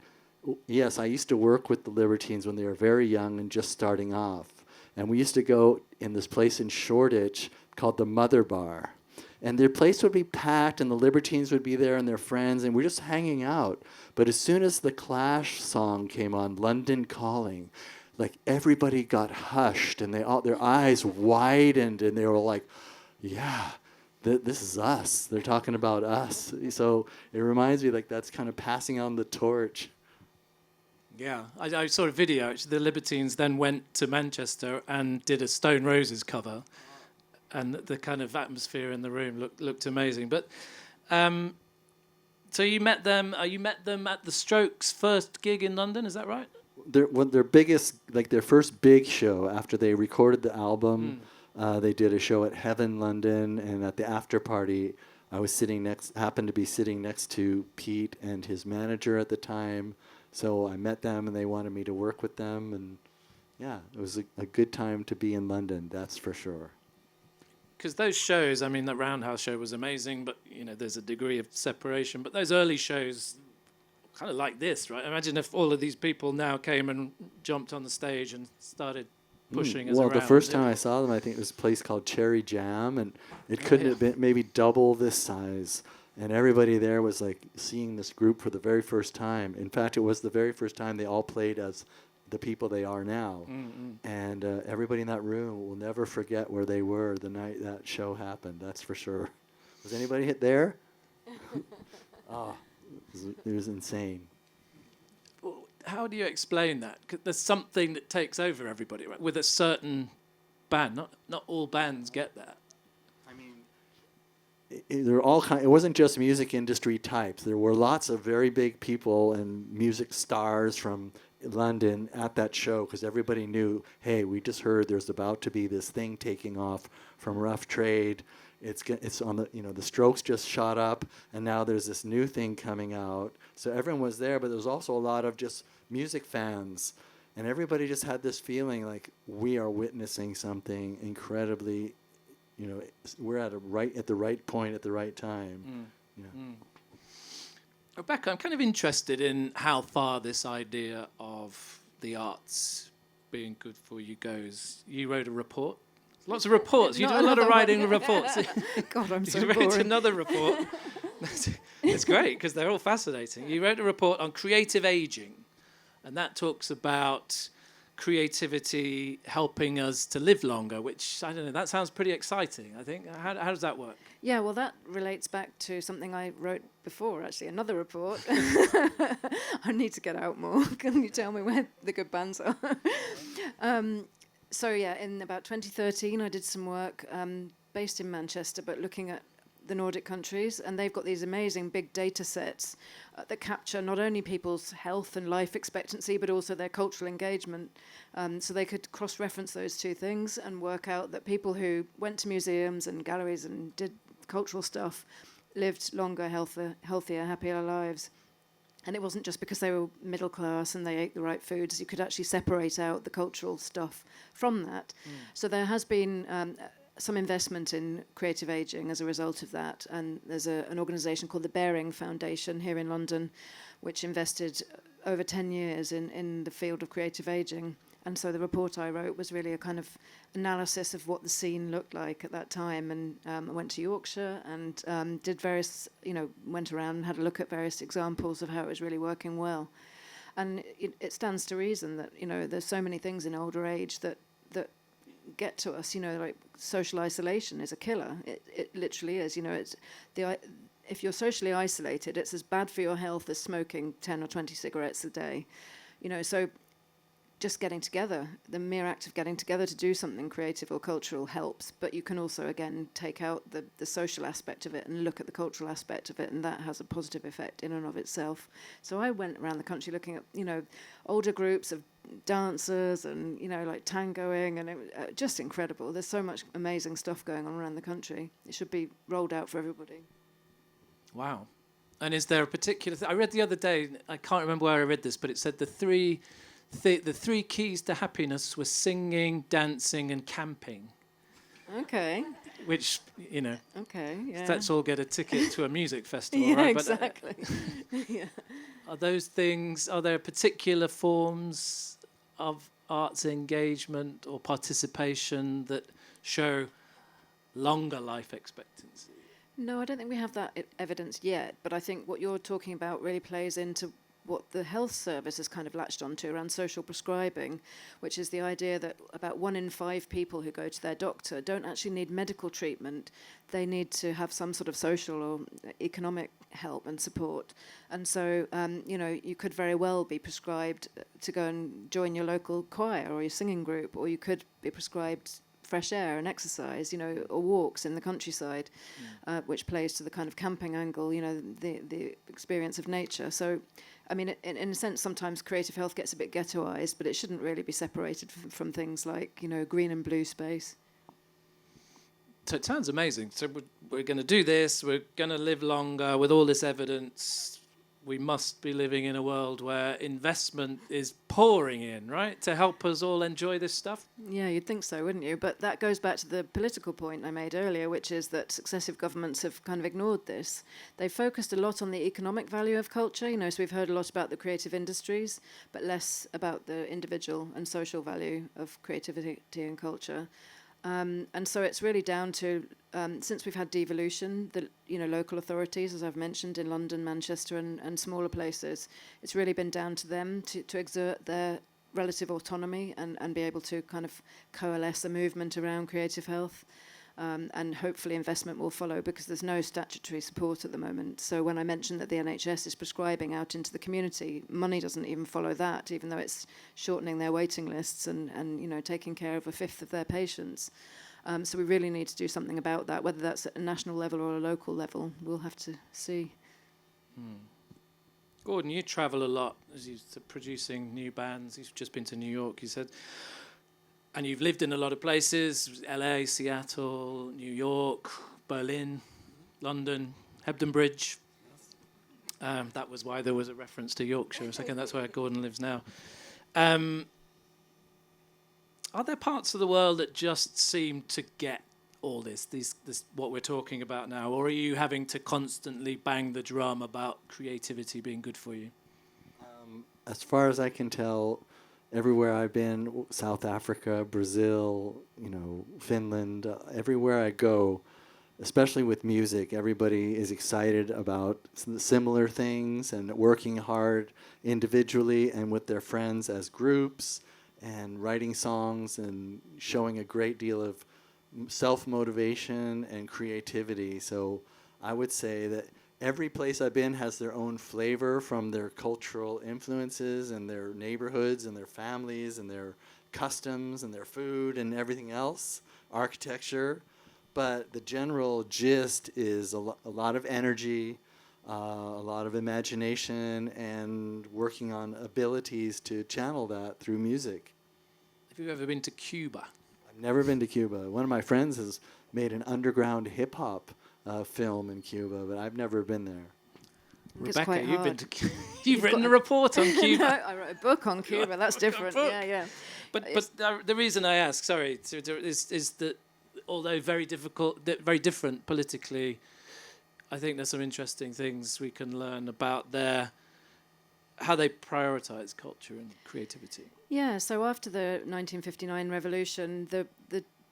yes, I used to work with the Libertines when they were very young and just starting off. And we used to go in this place in Shoreditch called the Mother Bar. And their place would be packed, and the Libertines would be there and their friends, and we're just hanging out. But as soon as the Clash song came on, London Calling, like everybody got hushed, and their eyes widened, and they were like, yeah, this is us. They're talking about us. So it reminds me like that's kind of passing on the torch. Yeah, I saw a video. Actually, the Libertines then went to Manchester and did a Stone Roses cover. And the kind of atmosphere in the room looked amazing. But so you met them. You met them at the Strokes' first gig in London. Is that right? Their biggest, like their first big show after they recorded the album. They did a show at Heaven London, and at the after party, I was happened to be sitting next to Pete and his manager at the time. So I met them, and they wanted me to work with them, and yeah, it was a good time to be in London. That's for sure. Because those shows, the Roundhouse show was amazing, but, there's a degree of separation. But those early shows, kind of like this, right? Imagine if all of these people now came and jumped on the stage and started pushing us around. Well, the first time I saw them, I think it was a place called Cherry Jam, and it couldn't have been maybe double this size. And everybody there was, like, seeing this group for the very first time. In fact, it was the very first time they all played as the people they are now. Mm-hmm. And everybody in that room will never forget where they were the night that show happened, that's for sure. Was anybody hit there? It was insane. Well, how do you explain that? 'Cause there's something that takes over everybody, right? With a certain band. Not all bands get that. They're all it wasn't just music industry types. There were lots of very big people and music stars from London at that show because everybody knew, hey, we just heard there's about to be this thing taking off from Rough Trade. It's on the Strokes just shot up, and now there's this new thing coming out. So everyone was there, but there was also a lot of just music fans, and everybody just had this feeling like we are witnessing something incredibly. We're at the right point at the right time. Rebecca, I'm kind of interested in how far this idea of the arts being good for you goes. You wrote a report. Lots of reports. You do a lot of writing reports. God, I'm so bored. You wrote another report. It's great because they're all fascinating. You wrote a report on creative aging, and that talks about creativity helping us to live longer, which, I don't know, that sounds pretty exciting, I think. How does that work? Yeah, well, that relates back to something I wrote before, actually, another report. I need to get out more. Can you tell me where the good bands are? So yeah, in about 2013, I did some work based in Manchester, but looking at the Nordic countries, and they've got these amazing big data sets that capture not only people's health and life expectancy, but also their cultural engagement. So they could cross-reference those two things and work out that people who went to museums and galleries and did cultural stuff lived longer, healthier, happier lives. And it wasn't just because they were middle class and they ate the right foods. You could actually separate out the cultural stuff from that. So there has been some investment in creative aging as a result of that. And there's an organisation called the Bearing Foundation here in London, which invested over 10 years in the field of creative aging. And so the report I wrote was really a kind of analysis of what the scene looked like at that time. And I went to Yorkshire and did various, went around and had a look at various examples of how it was really working well. And it stands to reason that, there's so many things in older age that get to us, like social isolation is a killer. It literally is, it's if you're socially isolated, it's as bad for your health as smoking 10 or 20 cigarettes a day. So just getting together, the mere act of getting together to do something creative or cultural helps, but you can also, again, take out the social aspect of it and look at the cultural aspect of it, and that has a positive effect in and of itself. So I went around the country looking at, older groups of dancers and, like tangoing, and it was just incredible. There's so much amazing stuff going on around the country. It should be rolled out for everybody. Wow. And is there a particular... I read the other day, I can't remember where I read this, but it said the three keys to happiness were singing, dancing, and camping. Okay. Which, Okay, yeah. let's all get a ticket to a music festival, yeah, right? Exactly. Yeah. Are there particular forms of arts engagement or participation that show longer life expectancy? No, I don't think we have that evidence yet, but I think what you're talking about really plays into what the health service has kind of latched onto around social prescribing, which is the idea that about 1 in 5 people who go to their doctor don't actually need medical treatment. They need to have some sort of social or economic help and support. And so, you could very well be prescribed to go and join your local choir or your singing group, or you could be prescribed fresh air and exercise, or walks in the countryside, which plays to the kind of camping angle, the experience of nature. So, I mean, in a sense, sometimes creative health gets a bit ghettoized, but it shouldn't really be separated from things like, green and blue space. So it sounds amazing. So we're going to do this. We're going to live longer with all this evidence. We must be living in a world where investment is pouring in, right, to help us all enjoy this stuff? Yeah, you'd think so, wouldn't you? But that goes back to the political point I made earlier, which is that successive governments have kind of ignored this. They've focused a lot on the economic value of culture, so we've heard a lot about the creative industries, but less about the individual and social value of creativity and culture. And so it's really down to, since we've had devolution, the local authorities, as I've mentioned, in London, Manchester and smaller places, it's really been down to them to exert their relative autonomy and be able to kind of coalesce a movement around creative health. And hopefully investment will follow, because there's no statutory support at the moment. So when I mentioned that the NHS is prescribing out into the community, money doesn't even follow that, even though it's shortening their waiting lists and taking care of 1/5 of their patients. So we really need to do something about that, whether that's at a national level or a local level. We'll have to see. Gordon, you travel a lot as you're producing new bands. You've just been to New York, you said. And you've lived in a lot of places, LA, Seattle, New York, Berlin, London, Hebden Bridge. That was why there was a reference to Yorkshire a second. That's where Gordon lives now. Are there parts of the world that just seem to get all this what we're talking about now? Or are you having to constantly bang the drum about creativity being good for you? As far as I can tell, everywhere I've been, South Africa, Brazil, Finland, everywhere I go, especially with music, everybody is excited about similar things and working hard individually and with their friends as groups and writing songs and showing a great deal of self-motivation and creativity. So I would say that every place I've been has their own flavor from their cultural influences and their neighborhoods and their families and their customs and their food and everything else, architecture. But the general gist is a lot of energy, a lot of imagination, and working on abilities to channel that through music. Have you ever been to Cuba? I've never been to Cuba. One of my friends has made an underground hip-hop film in Cuba, but I've never been there. It's Rebecca, quite you've been hard. to Cuba. You've written a report on Cuba. No, I wrote a book on Cuba. That's different. book. Yeah. But the reason I ask, sorry, is that although very different politically, I think there's some interesting things we can learn about how they prioritize culture and creativity. Yeah, so after the 1959 revolution, the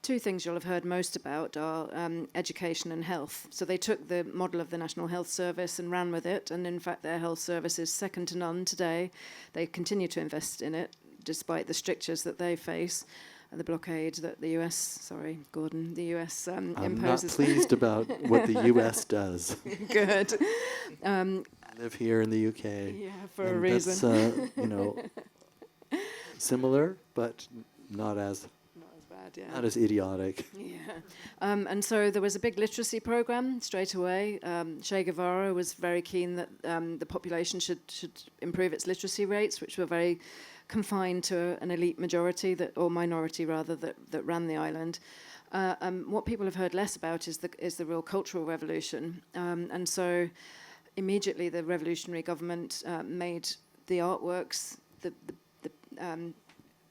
two things you'll have heard most about are education and health. So they took the model of the National Health Service and ran with it, and in fact their health service is second to none today. They continue to invest in it, despite the strictures that they face, the blockade that the US, Gordon, the US imposes. I'm not pleased about what the US does. Good. I live here in the UK. Yeah, for a reason. That's, similar, but not as bad, yeah. Not as idiotic. Yeah. And so there was a big literacy program straight away. Che Guevara was very keen that the population should improve its literacy rates, which were very confined to an elite majority, or minority rather, that ran the island. What people have heard less about is the real cultural revolution. And so immediately the revolutionary government made the artworks the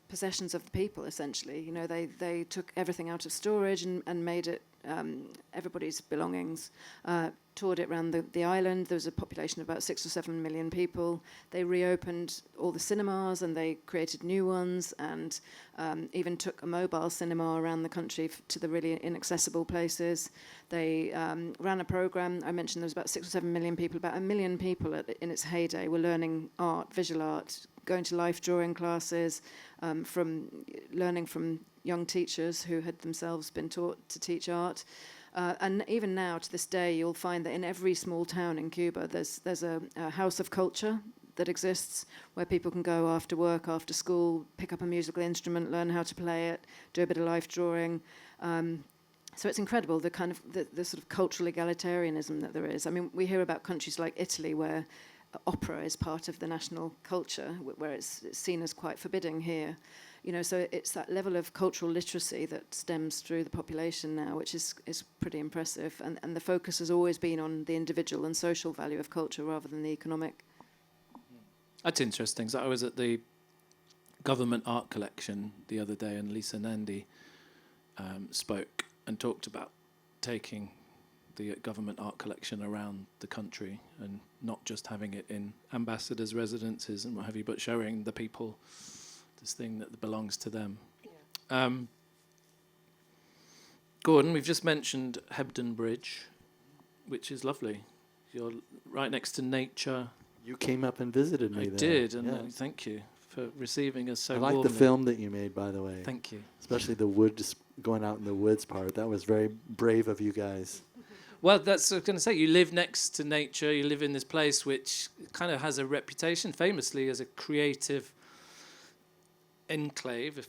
possessions of the people, essentially. You know, they took everything out of storage and made it everybody's belongings, toured it around the island. There was a population of about 6 or 7 million people. They reopened all the cinemas and they created new ones, and even took a mobile cinema around the country to the really inaccessible places. They ran a program. I mentioned there was about 6 or 7 million people. About 1 million people in its heyday were learning art, visual art, going to life drawing classes, from learning from young teachers who had themselves been taught to teach art. And even now, to this day, you'll find that in every small town in Cuba, there's a house of culture that exists where people can go after work, after school, pick up a musical instrument, learn how to play it, do a bit of life drawing. So it's incredible, the kind of the sort of cultural egalitarianism that there is. I mean, we hear about countries like Italy where opera is part of the national culture, where it's seen as quite forbidding here. You know, so it's that level of cultural literacy that stems through the population now, which is pretty impressive. And the focus has always been on the individual and social value of culture rather than the economic. That's interesting. So I was at the government art collection the other day, and Lisa Nandy spoke and talked about taking the government art collection around the country and not just having it in ambassadors' residences and what have you, but showing the people this thing that belongs to them. Yeah. Gordon, we've just mentioned Hebden Bridge, which is lovely. You're right next to nature. You came up and visited me there. I did, and thank you for receiving us so warmly. I like the film that you made, by the way. Thank you. Especially the going out in the woods part. That was very brave of you guys. Well, that's what I was going to say. You live next to nature. You live in this place which kind of has a reputation, famously, as a creative enclave, if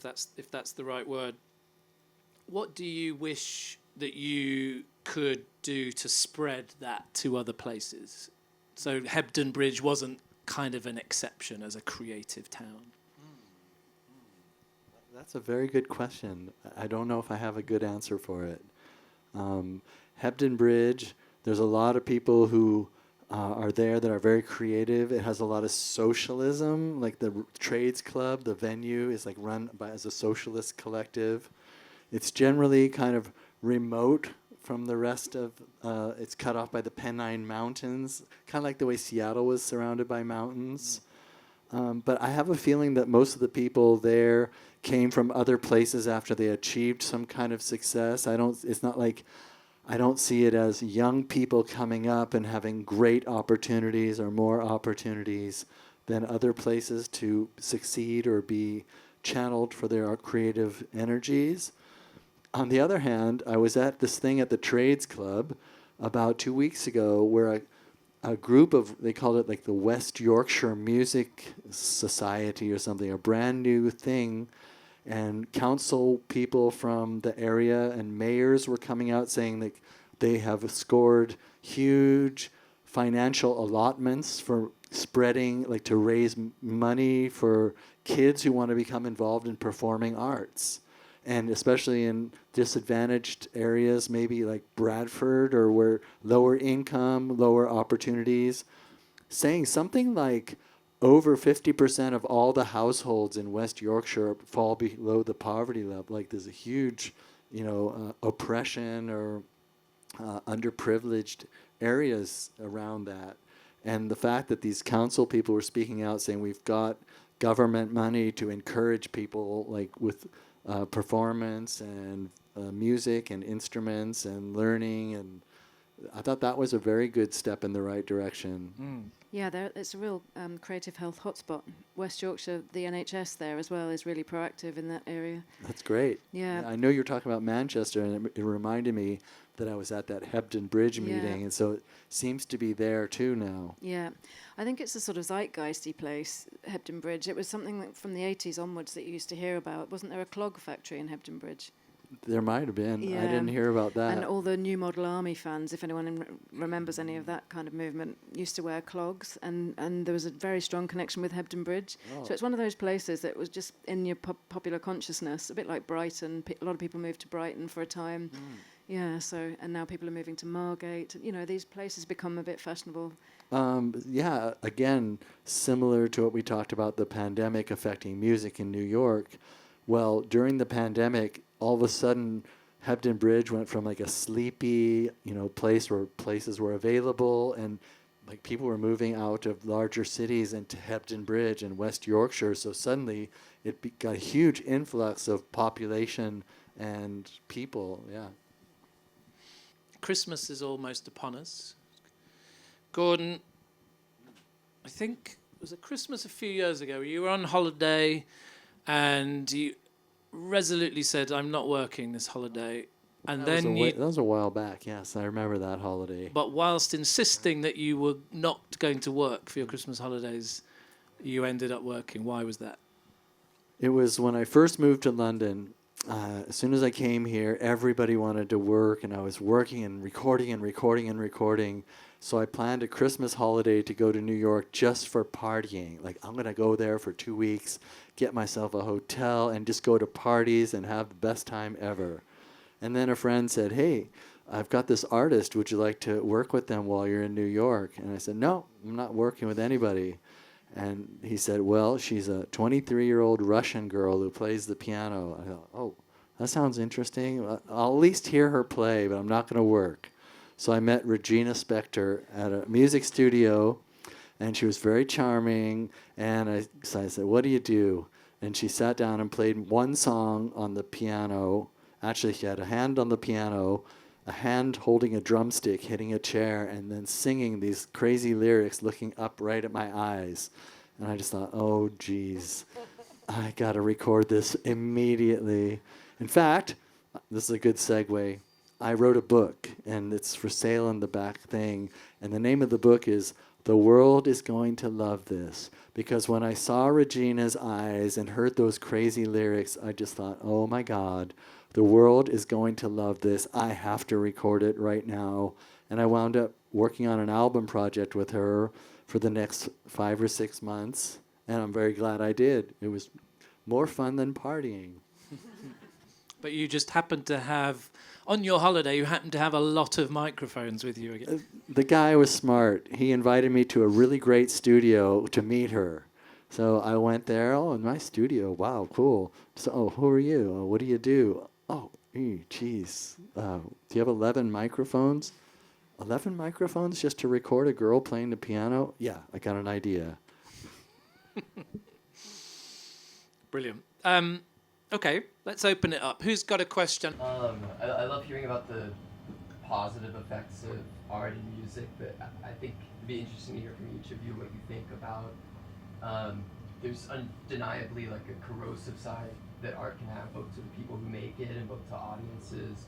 that's the right word. What do you wish that you could do to spread that to other places? So Hebden Bridge wasn't kind of an exception as a creative town. That's a very good question. I don't know if I have a good answer for it. Hebden Bridge, there's a lot of people who are there that are very creative. It has a lot of socialism, like the Trades Club, the venue is like run as a socialist collective. It's generally kind of remote from the rest of, it's cut off by the Pennine Mountains, kind of like the way Seattle was surrounded by mountains. But I have a feeling that most of the people there came from other places after they achieved some kind of success. It's not like, I don't see it as young people coming up and having great opportunities or more opportunities than other places to succeed or be channeled for their creative energies. On the other hand, I was at this thing at the Trades Club about 2 weeks ago where a group of, they called it like the West Yorkshire Music Society or something, a brand new thing. And council people from the area and mayors were coming out saying that they have scored huge financial allotments for spreading, like to raise money for kids who want to become involved in performing arts. And especially in disadvantaged areas, maybe like Bradford, or where lower income, lower opportunities, saying something like over 50% of all the households in West Yorkshire fall below the poverty level. Like there's a huge, oppression or underprivileged areas around that. And the fact that these council people were speaking out saying we've got government money to encourage people like with performance and music and instruments and learning, and I thought that was a very good step in the right direction. Yeah, it's a real creative health hotspot. West Yorkshire, the NHS there as well, is really proactive in that area. That's great. Yeah. I know you're talking about Manchester, and it reminded me that I was at that Hebden Bridge meeting, and so it seems to be there too now. Yeah, I think it's a sort of zeitgeisty place, Hebden Bridge. It was something that from the 80s onwards that you used to hear about. Wasn't there a clog factory in Hebden Bridge? There might have been. Yeah. I didn't hear about that. And all the New Model Army fans, if anyone remembers any of that kind of movement, used to wear clogs, and there was a very strong connection with Hebden Bridge. Oh. So it's one of those places that was just in your popular consciousness, a bit like Brighton. A lot of people moved to Brighton for a time. Yeah, so, and now people are moving to Margate. These places become a bit fashionable. Yeah, again, similar to what we talked about, the pandemic affecting music in New York. Well, during the pandemic, all of a sudden, Hebden Bridge went from like a sleepy, place where places were available, and like people were moving out of larger cities into Hebden Bridge in West Yorkshire. So suddenly, it got a huge influx of population and people. Yeah. Christmas is almost upon us. Gordon, I think, was it Christmas a few years ago? You were on holiday and you resolutely said, I'm not working this holiday. And that then that was a while back, yes. I remember that holiday. But whilst insisting that you were not going to work for your Christmas holidays, you ended up working. Why was that? It was when I first moved to London. As soon as I came here, everybody wanted to work, and I was working and recording and recording and recording. So I planned a Christmas holiday to go to New York just for partying. Like, I'm going to go there for 2 weeks, get myself a hotel, and just go to parties and have the best time ever. And then a friend said, hey, I've got this artist. Would you like to work with them while you're in New York? And I said, no, I'm not working with anybody. And he said, well, she's a 23-year-old Russian girl who plays the piano. I thought, oh, that sounds interesting. I'll at least hear her play, but I'm not going to work. So I met Regina Spektor at a music studio, and she was very charming. And so I said, what do you do? And she sat down and played one song on the piano. Actually, she had a hand on the piano, a hand holding a drumstick, hitting a chair, and then singing these crazy lyrics, looking up right at my eyes. And I just thought, oh, geez, I got to record this immediately. In fact, this is a good segue. I wrote a book, and it's for sale in the back thing. And the name of the book is The World is Going to Love This. Because when I saw Regina's eyes and heard those crazy lyrics, I just thought, oh, my God, the world is going to love this. I have to record it right now. And I wound up working on an album project with her for the next 5 or 6 months. And I'm very glad I did. It was more fun than partying. But you just happened to have, on your holiday, you happened to have a lot of microphones with you again. The guy was smart. He invited me to a really great studio to meet her. So I went there. Oh, in my studio. Wow, cool. So, oh, who are you? Oh, what do you do? Oh, geez. Do you have 11 microphones? 11 microphones just to record a girl playing the piano? Yeah, I got an idea. Brilliant. Okay, let's open it up. Who's got a question? I love hearing about the positive effects of art and music, but I think it'd be interesting to hear from each of you what you think about. There's undeniably like a corrosive side that art can have, both to the people who make it and both to audiences.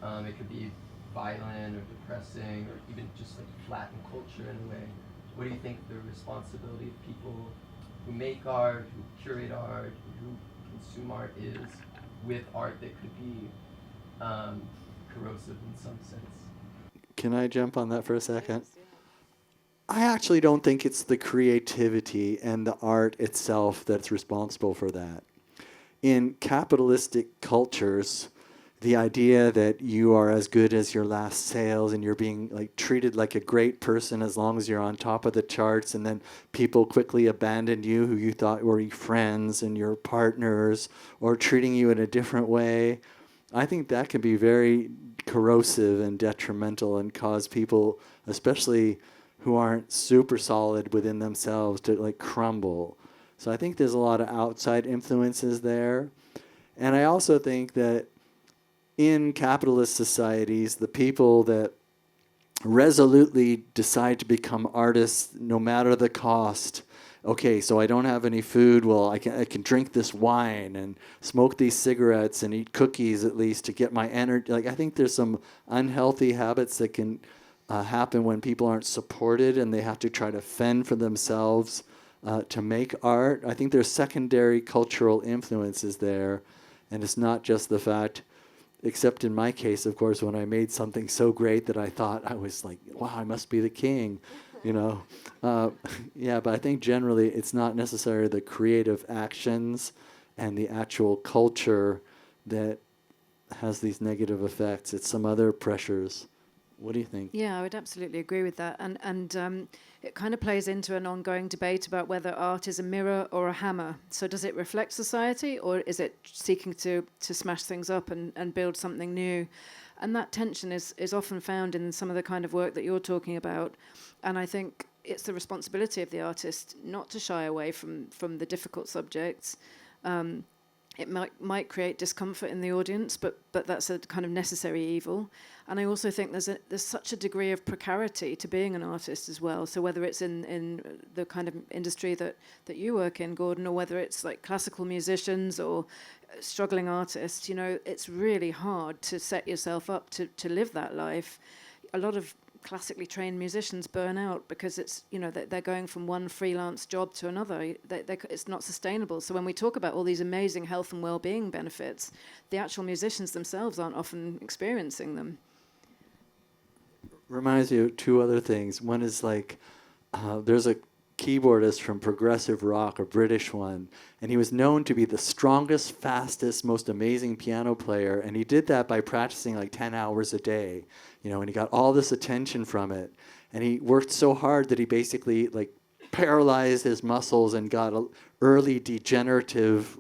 It could be violent or depressing or even just like flatten culture in a way, what do you think the responsibility of people who make art, who curate art, who consume art is with art that could be corrosive in some sense? Can I jump on that for a second? I actually don't think it's the creativity and the art itself that's responsible for that. In capitalistic cultures, the idea that you are as good as your last sales and you're being like treated like a great person as long as you're on top of the charts, and then people quickly abandon you who you thought were your friends and your partners, or treating you in a different way. I think that can be very corrosive and detrimental and cause people, especially who aren't super solid within themselves, to like crumble. So I think there's a lot of outside influences there. And I also think that in capitalist societies, the people that resolutely decide to become artists no matter the cost, okay, so I don't have any food, well, I can drink this wine and smoke these cigarettes and eat cookies at least to get my energy. Like, I think there's some unhealthy habits that can happen when people aren't supported and they have to try to fend for themselves to make art. I think there's secondary cultural influences there, and it's not just the fact, except in my case, of course, when I made something so great that I thought I was like, wow, I must be the king, you know. Yeah, but I think generally it's not necessarily the creative actions and the actual culture that has these negative effects. It's some other pressures. What do you think? Yeah, I would absolutely agree with that. And it kind of plays into an ongoing debate about whether art is a mirror or a hammer. So does it reflect society, or is it seeking to smash things up and build something new? And that tension is often found in some of the kind of work that you're talking about. And I think it's the responsibility of the artist not to shy away from the difficult subjects. It might create discomfort in the audience, but that's a kind of necessary evil. And I also think there's such a degree of precarity to being an artist as well. So whether it's in the kind of industry that you work in, Gordon, or whether it's like classical musicians or struggling artists, you know, it's really hard to set yourself up to live that life. A lot of classically trained musicians burn out because it's, you know, they're going from one freelance job to another. It's not sustainable. So when we talk about all these amazing health and well-being benefits, the actual musicians themselves aren't often experiencing them. Reminds me of two other things. One is like, there's a keyboardist from progressive rock, a British one, and he was known to be the strongest, fastest, most amazing piano player, and he did that by practicing like 10 hours a day, you know, and he got all this attention from it, and he worked so hard that he basically like paralyzed his muscles and got early degenerative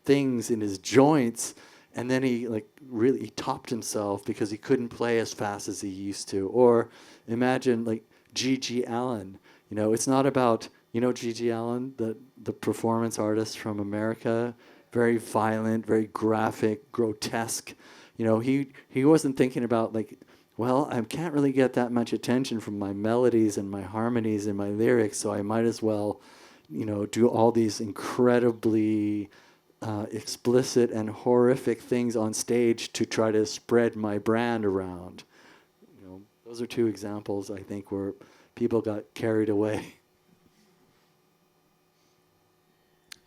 things in his joints, and then he like really topped himself because he couldn't play as fast as he used to. Or imagine like G.G. Allin. You know, it's not about, you know, G.G. Allin, the performance artist from America, very violent, very graphic, grotesque. You know, he wasn't thinking about like, well, I can't really get that much attention from my melodies and my harmonies and my lyrics, so I might as well, you know, do all these incredibly explicit and horrific things on stage to try to spread my brand around. You know, those are two examples, I think, where people got carried away.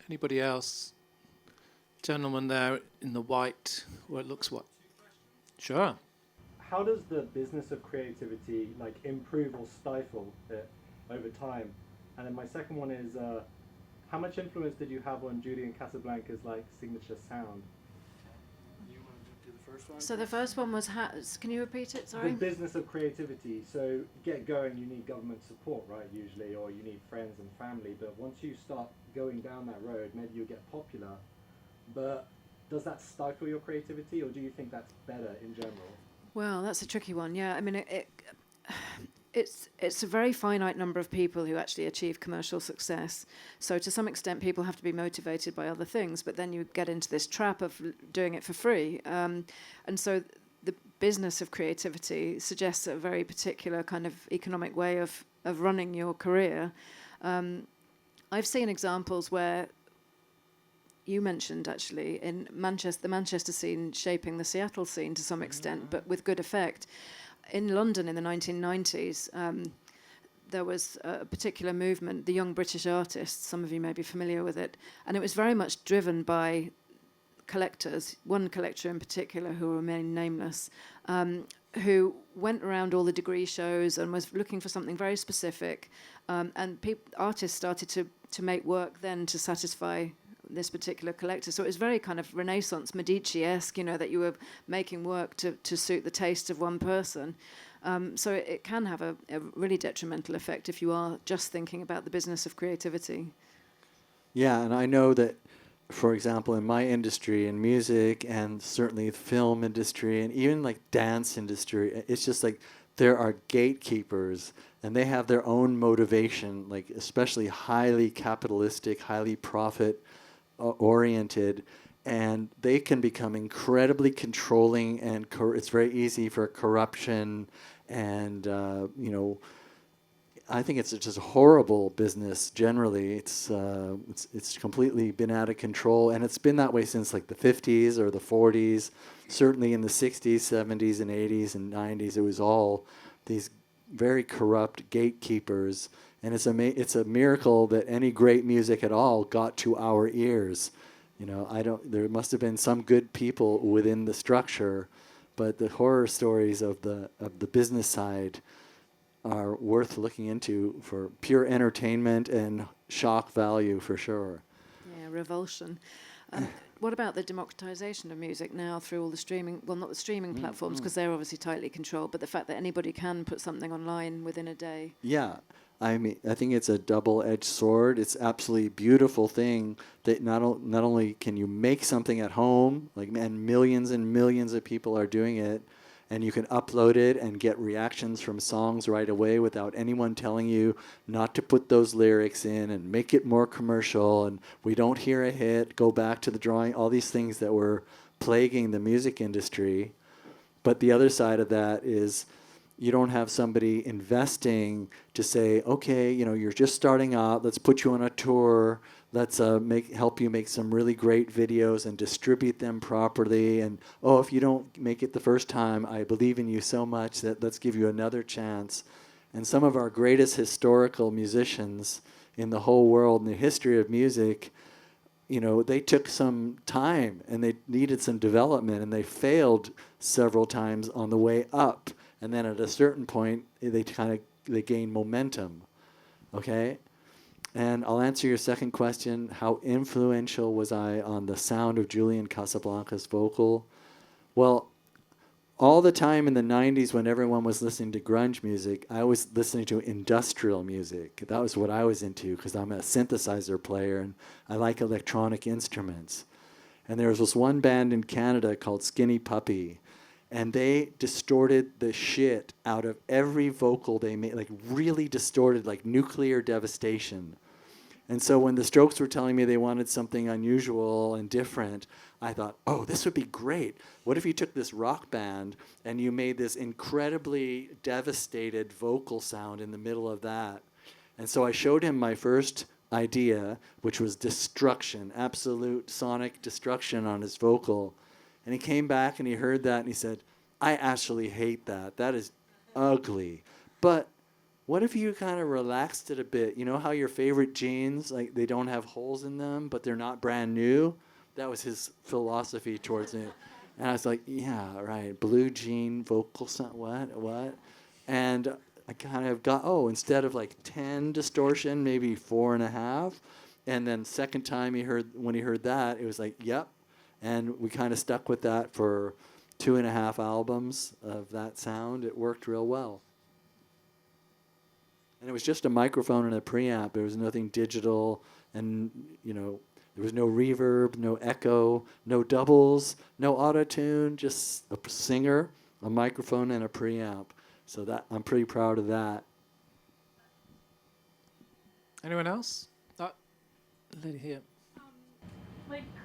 Anybody else? Gentleman there in the white, where it looks what? Sure. How does the business of creativity like improve or stifle it over time? And then my second one is, how much influence did you have on Julian Casablanca's like signature sound? You want to do the first one? So the first one was, can you repeat it, sorry? The business of creativity. So get going, you need government support, right, usually, or you need friends and family. But once you start going down that road, maybe you get popular. But does that stifle your creativity, or do you think that's better in general? Well, that's a tricky one. Yeah, I mean, it's a very finite number of people who actually achieve commercial success. So to some extent, people have to be motivated by other things, but then you get into this trap of doing it for free. And so the business of creativity suggests a very particular kind of economic way of running your career. I've seen examples where you mentioned actually in Manchester, the Manchester scene shaping the Seattle scene to some extent, but with good effect. In London in the 1990s, there was a particular movement, the Young British Artists, some of you may be familiar with it, and it was very much driven by collectors, one collector in particular who will remain nameless, who went around all the degree shows and was looking for something very specific, and artists started to make work then to satisfy this particular collector. So it was very kind of Renaissance, Medici-esque, that you were making work to suit the taste of one person. So it can have a really detrimental effect if you are just thinking about the business of creativity. Yeah, and I know that, for example, in my industry, in music and certainly the film industry and even like dance industry, it's just like there are gatekeepers and they have their own motivation, like especially highly capitalistic, highly profit oriented, and they can become incredibly controlling, and it's very easy for corruption and I think it's just a horrible business generally. It's completely been out of control, and it's been that way since like the 50s or the 40s. Certainly in the 60s, 70s, and 80s and 90s, it was all these very corrupt gatekeepers. And it's a miracle that any great music at all got to our ears. There must have been some good people within the structure, but the horror stories of the business side are worth looking into for pure entertainment and shock value for sure. Yeah, revulsion. What about the democratization of music now through all the streaming, well, not the streaming platforms, because they're obviously tightly controlled, but the fact that anybody can put something online within a day? Yeah. I mean, I think it's a double-edged sword. It's absolutely beautiful thing that not only can you make something at home, and millions of people are doing it, and you can upload it and get reactions from songs right away without anyone telling you not to put those lyrics in and make it more commercial, and we don't hear a hit, go back to the drawing, all these things that were plaguing the music industry. But the other side of that is you don't have somebody investing to say, okay, you're just starting out, let's put you on a tour, let's help you make some really great videos and distribute them properly, and if you don't make it the first time, I believe in you so much that let's give you another chance. And some of our greatest historical musicians in the whole world, in the history of music, they took some time and they needed some development, and they failed several times on the way up. And then at a certain point, they gain momentum, okay? And I'll answer your second question, how influential was I on the sound of Julian Casablancas' vocal? Well, all the time in the 90s when everyone was listening to grunge music, I was listening to industrial music. That was what I was into because I'm a synthesizer player and I like electronic instruments. And there was this one band in Canada called Skinny Puppy, and they distorted the shit out of every vocal they made, like really distorted, like nuclear devastation. And so when the Strokes were telling me they wanted something unusual and different, I thought, this would be great. What if you took this rock band and you made this incredibly devastated vocal sound in the middle of that? And so I showed him my first idea, which was destruction, absolute sonic destruction on his vocal. And he came back and he heard that and he said, I actually hate that. That is ugly. But what if you kind of relaxed it a bit? You know how your favorite jeans, like they don't have holes in them, but they're not brand new? That was his philosophy towards it. And I was like, yeah, right, blue jean vocal sound, what? And I kind of got, instead of like 10 distortion, maybe 4.5. And then second time when he heard that, it was like, yep. And we kind of stuck with that for 2.5 albums of that sound. It worked real well. And it was just a microphone and a preamp. There was nothing digital, and there was no reverb, no echo, no doubles, no auto-tune, just a singer, a microphone, and a preamp. So that I'm pretty proud of that. Anyone else? Lady here.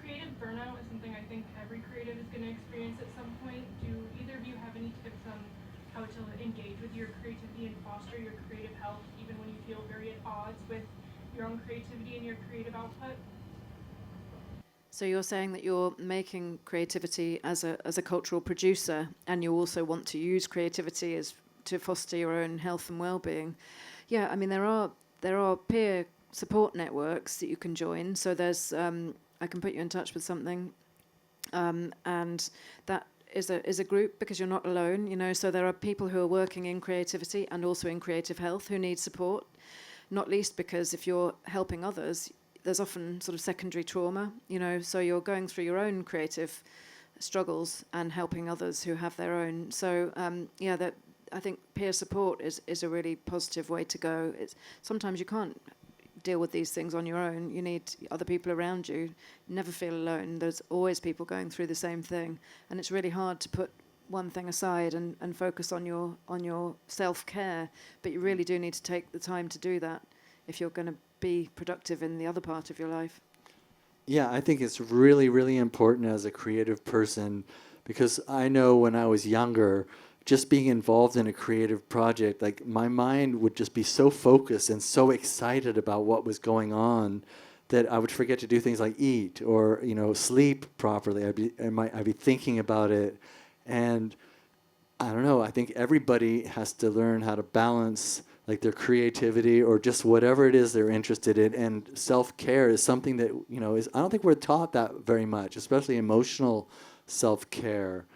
Creative burnout is something I think every creative is going to experience at some point. Do either of you have any tips on how to engage with your creativity and foster your creative health, even when you feel very at odds with your own creativity and your creative output? So you're saying that you're making creativity as a cultural producer, and you also want to use creativity as to foster your own health and well-being. Yeah, I mean there are peer support networks that you can join. So there's I can put you in touch with something, and that is a group, because you're not alone. You know, so there are people who are working in creativity and also in creative health who need support. Not least because if you're helping others, there's often sort of secondary trauma, you know, so you're going through your own creative struggles and helping others who have their own. So, that I think peer support is a really positive way to go. Sometimes you can't deal with these things on your own. You need other people around you. Never feel alone. There's always people going through the same thing. And it's really hard to put one thing aside and focus on your self-care, but you really do need to take the time to do that if you're going to be productive in the other part of your life. Yeah, I think it's really, really important as a creative person, because I know when I was younger, just being involved in a creative project, like my mind would just be so focused and so excited about what was going on that I would forget to do things like eat or, you know, sleep properly. I'd be thinking about it. And I don't know, I think everybody has to learn how to balance like their creativity or just whatever it is they're interested in. And self-care is something that, you know, I don't think we're taught that very much, especially emotional self-care.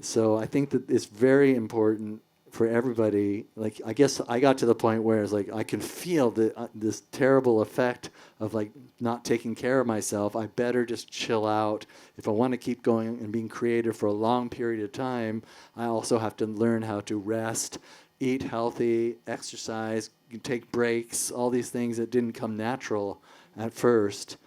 So I think that it's very important for everybody. Like, I guess I got to the point where it's like I can feel this terrible effect of like not taking care of myself. I better just chill out. If I want to keep going and being creative for a long period of time, I also have to learn how to rest, eat healthy, exercise, take breaks, all these things that didn't come natural at first.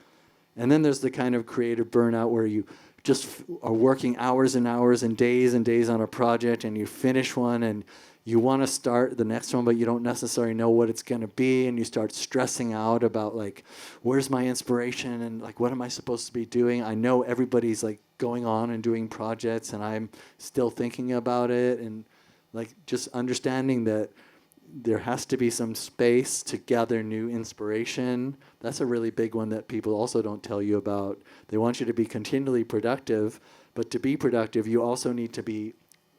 And then there's the kind of creative burnout where you just are working hours and hours and days on a project, and you finish one and you want to start the next one, but you don't necessarily know what it's going to be, and you start stressing out about like, where's my inspiration and like, what am I supposed to be doing? I know everybody's like going on and doing projects, and I'm still thinking about it, and like just understanding that there has to be some space to gather new inspiration. That's a really big one that people also don't tell you about. They want you to be continually productive, but to be productive, you also need to be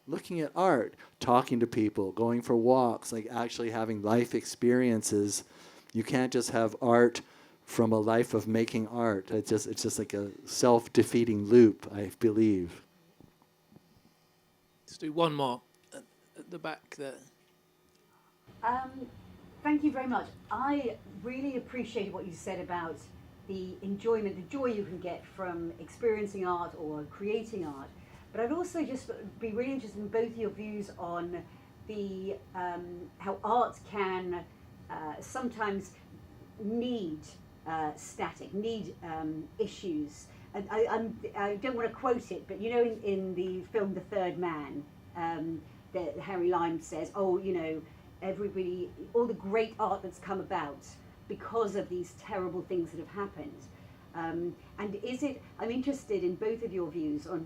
looking at art, talking to people, going for walks, like actually having life experiences. You can't just have art from a life of making art. It's just like a self-defeating loop, I believe. Let's do one more at the back there. Thank you very much. I really appreciated what you said about the enjoyment, the joy you can get from experiencing art or creating art. But I'd also just be really interested in both your views on the how art can sometimes need static, need issues. And I don't want to quote it, but you know, in the film The Third Man, that Harry Lime says, oh, you know, everybody, all the great art that's come about because of these terrible things that have happened. And is it, I'm interested in both of your views on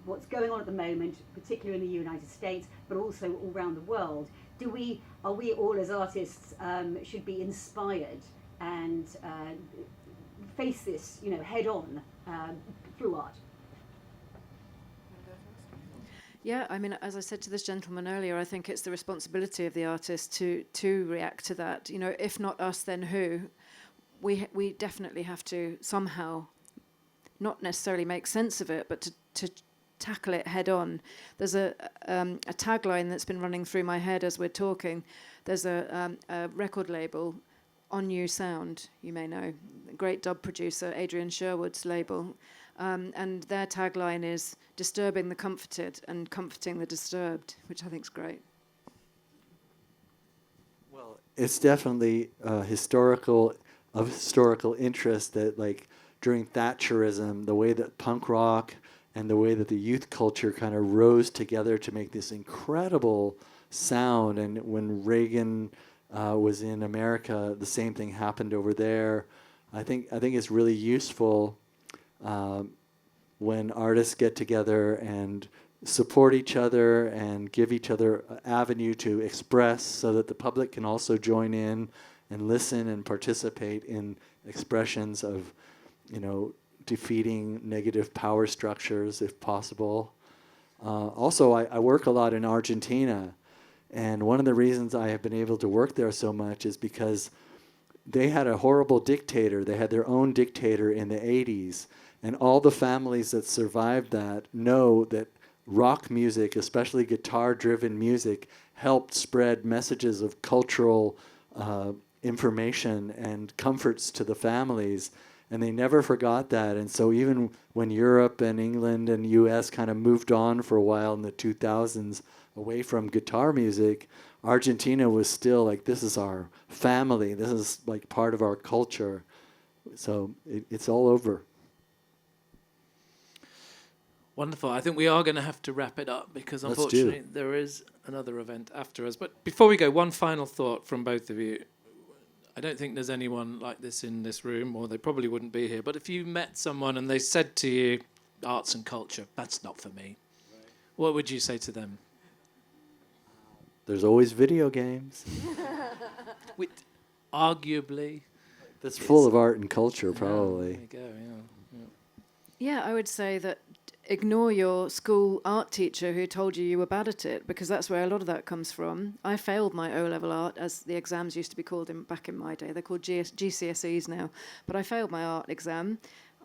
what's going on at the moment, particularly in the United States, but also all around the world. Are we all as artists should be inspired and face this, you know, head on through art? Yeah, I mean, as I said to this gentleman earlier, I think it's the responsibility of the artist to react to that. You know, if not us, then who? We definitely have to somehow, not necessarily make sense of it, but to tackle it head on. There's a tagline that's been running through my head as we're talking. There's a record label, On New Sound, you may know, great dub producer Adrian Sherwood's label. And their tagline is disturbing the comforted and comforting the disturbed, which I think is great. Well, it's definitely historical interest that, like, during Thatcherism, the way that punk rock and the way that the youth culture kind of rose together to make this incredible sound. And when Reagan was in America, the same thing happened over there. I think it's really useful when artists get together and support each other and give each other an avenue to express, so that the public can also join in and listen and participate in expressions of, you know, defeating negative power structures if possible. Also, I work a lot in Argentina, and one of the reasons I have been able to work there so much is because they had a horrible dictator. They had their own dictator in the 80s, and all the families that survived that know that rock music, especially guitar-driven music, helped spread messages of cultural information and comforts to the families, and they never forgot that. And so even when Europe and England and US kind of moved on for a while in the 2000s away from guitar music, Argentina was still like, this is our family, this is like part of our culture. So it's all over. Wonderful. I think we are going to have to wrap it up because Let's unfortunately there is another event after us. But before we go, one final thought from both of you. I don't think there's anyone like this in this room, or they probably wouldn't be here. But if you met someone and they said to you, arts and culture, that's not for me, what would you say to them? There's always video games. With arguably... That's full of art and culture, probably. There you go, yeah. Yeah, I would say that ignore your school art teacher who told you were bad at it, because that's where a lot of that comes from. I failed my O-level art, as the exams used to be called back in my day. They're called GCSEs now. But I failed my art exam.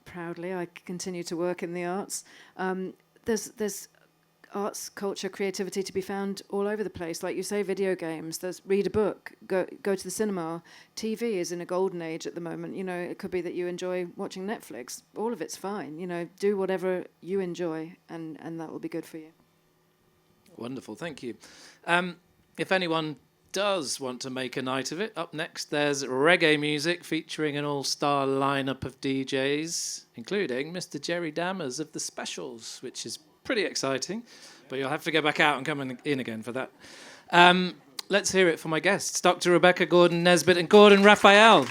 Proudly, I continue to work in the arts. There's arts, culture, creativity to be found all over the place. Like you say, video games, there's read a book, go to the cinema. TV is in a golden age at the moment. You know, it could be that you enjoy watching Netflix. All of it's fine. You know, do whatever you enjoy, and that will be good for you. Wonderful, thank you. If anyone does want to make a night of it, up next there's reggae music featuring an all-star lineup of DJs, including Mr. Jerry Dammers of The Specials, which is pretty exciting, but you'll have to go back out and come in again for that. Let's hear it for my guests, Dr. Rebecca Gordon-Nesbitt and Gordon Raphael.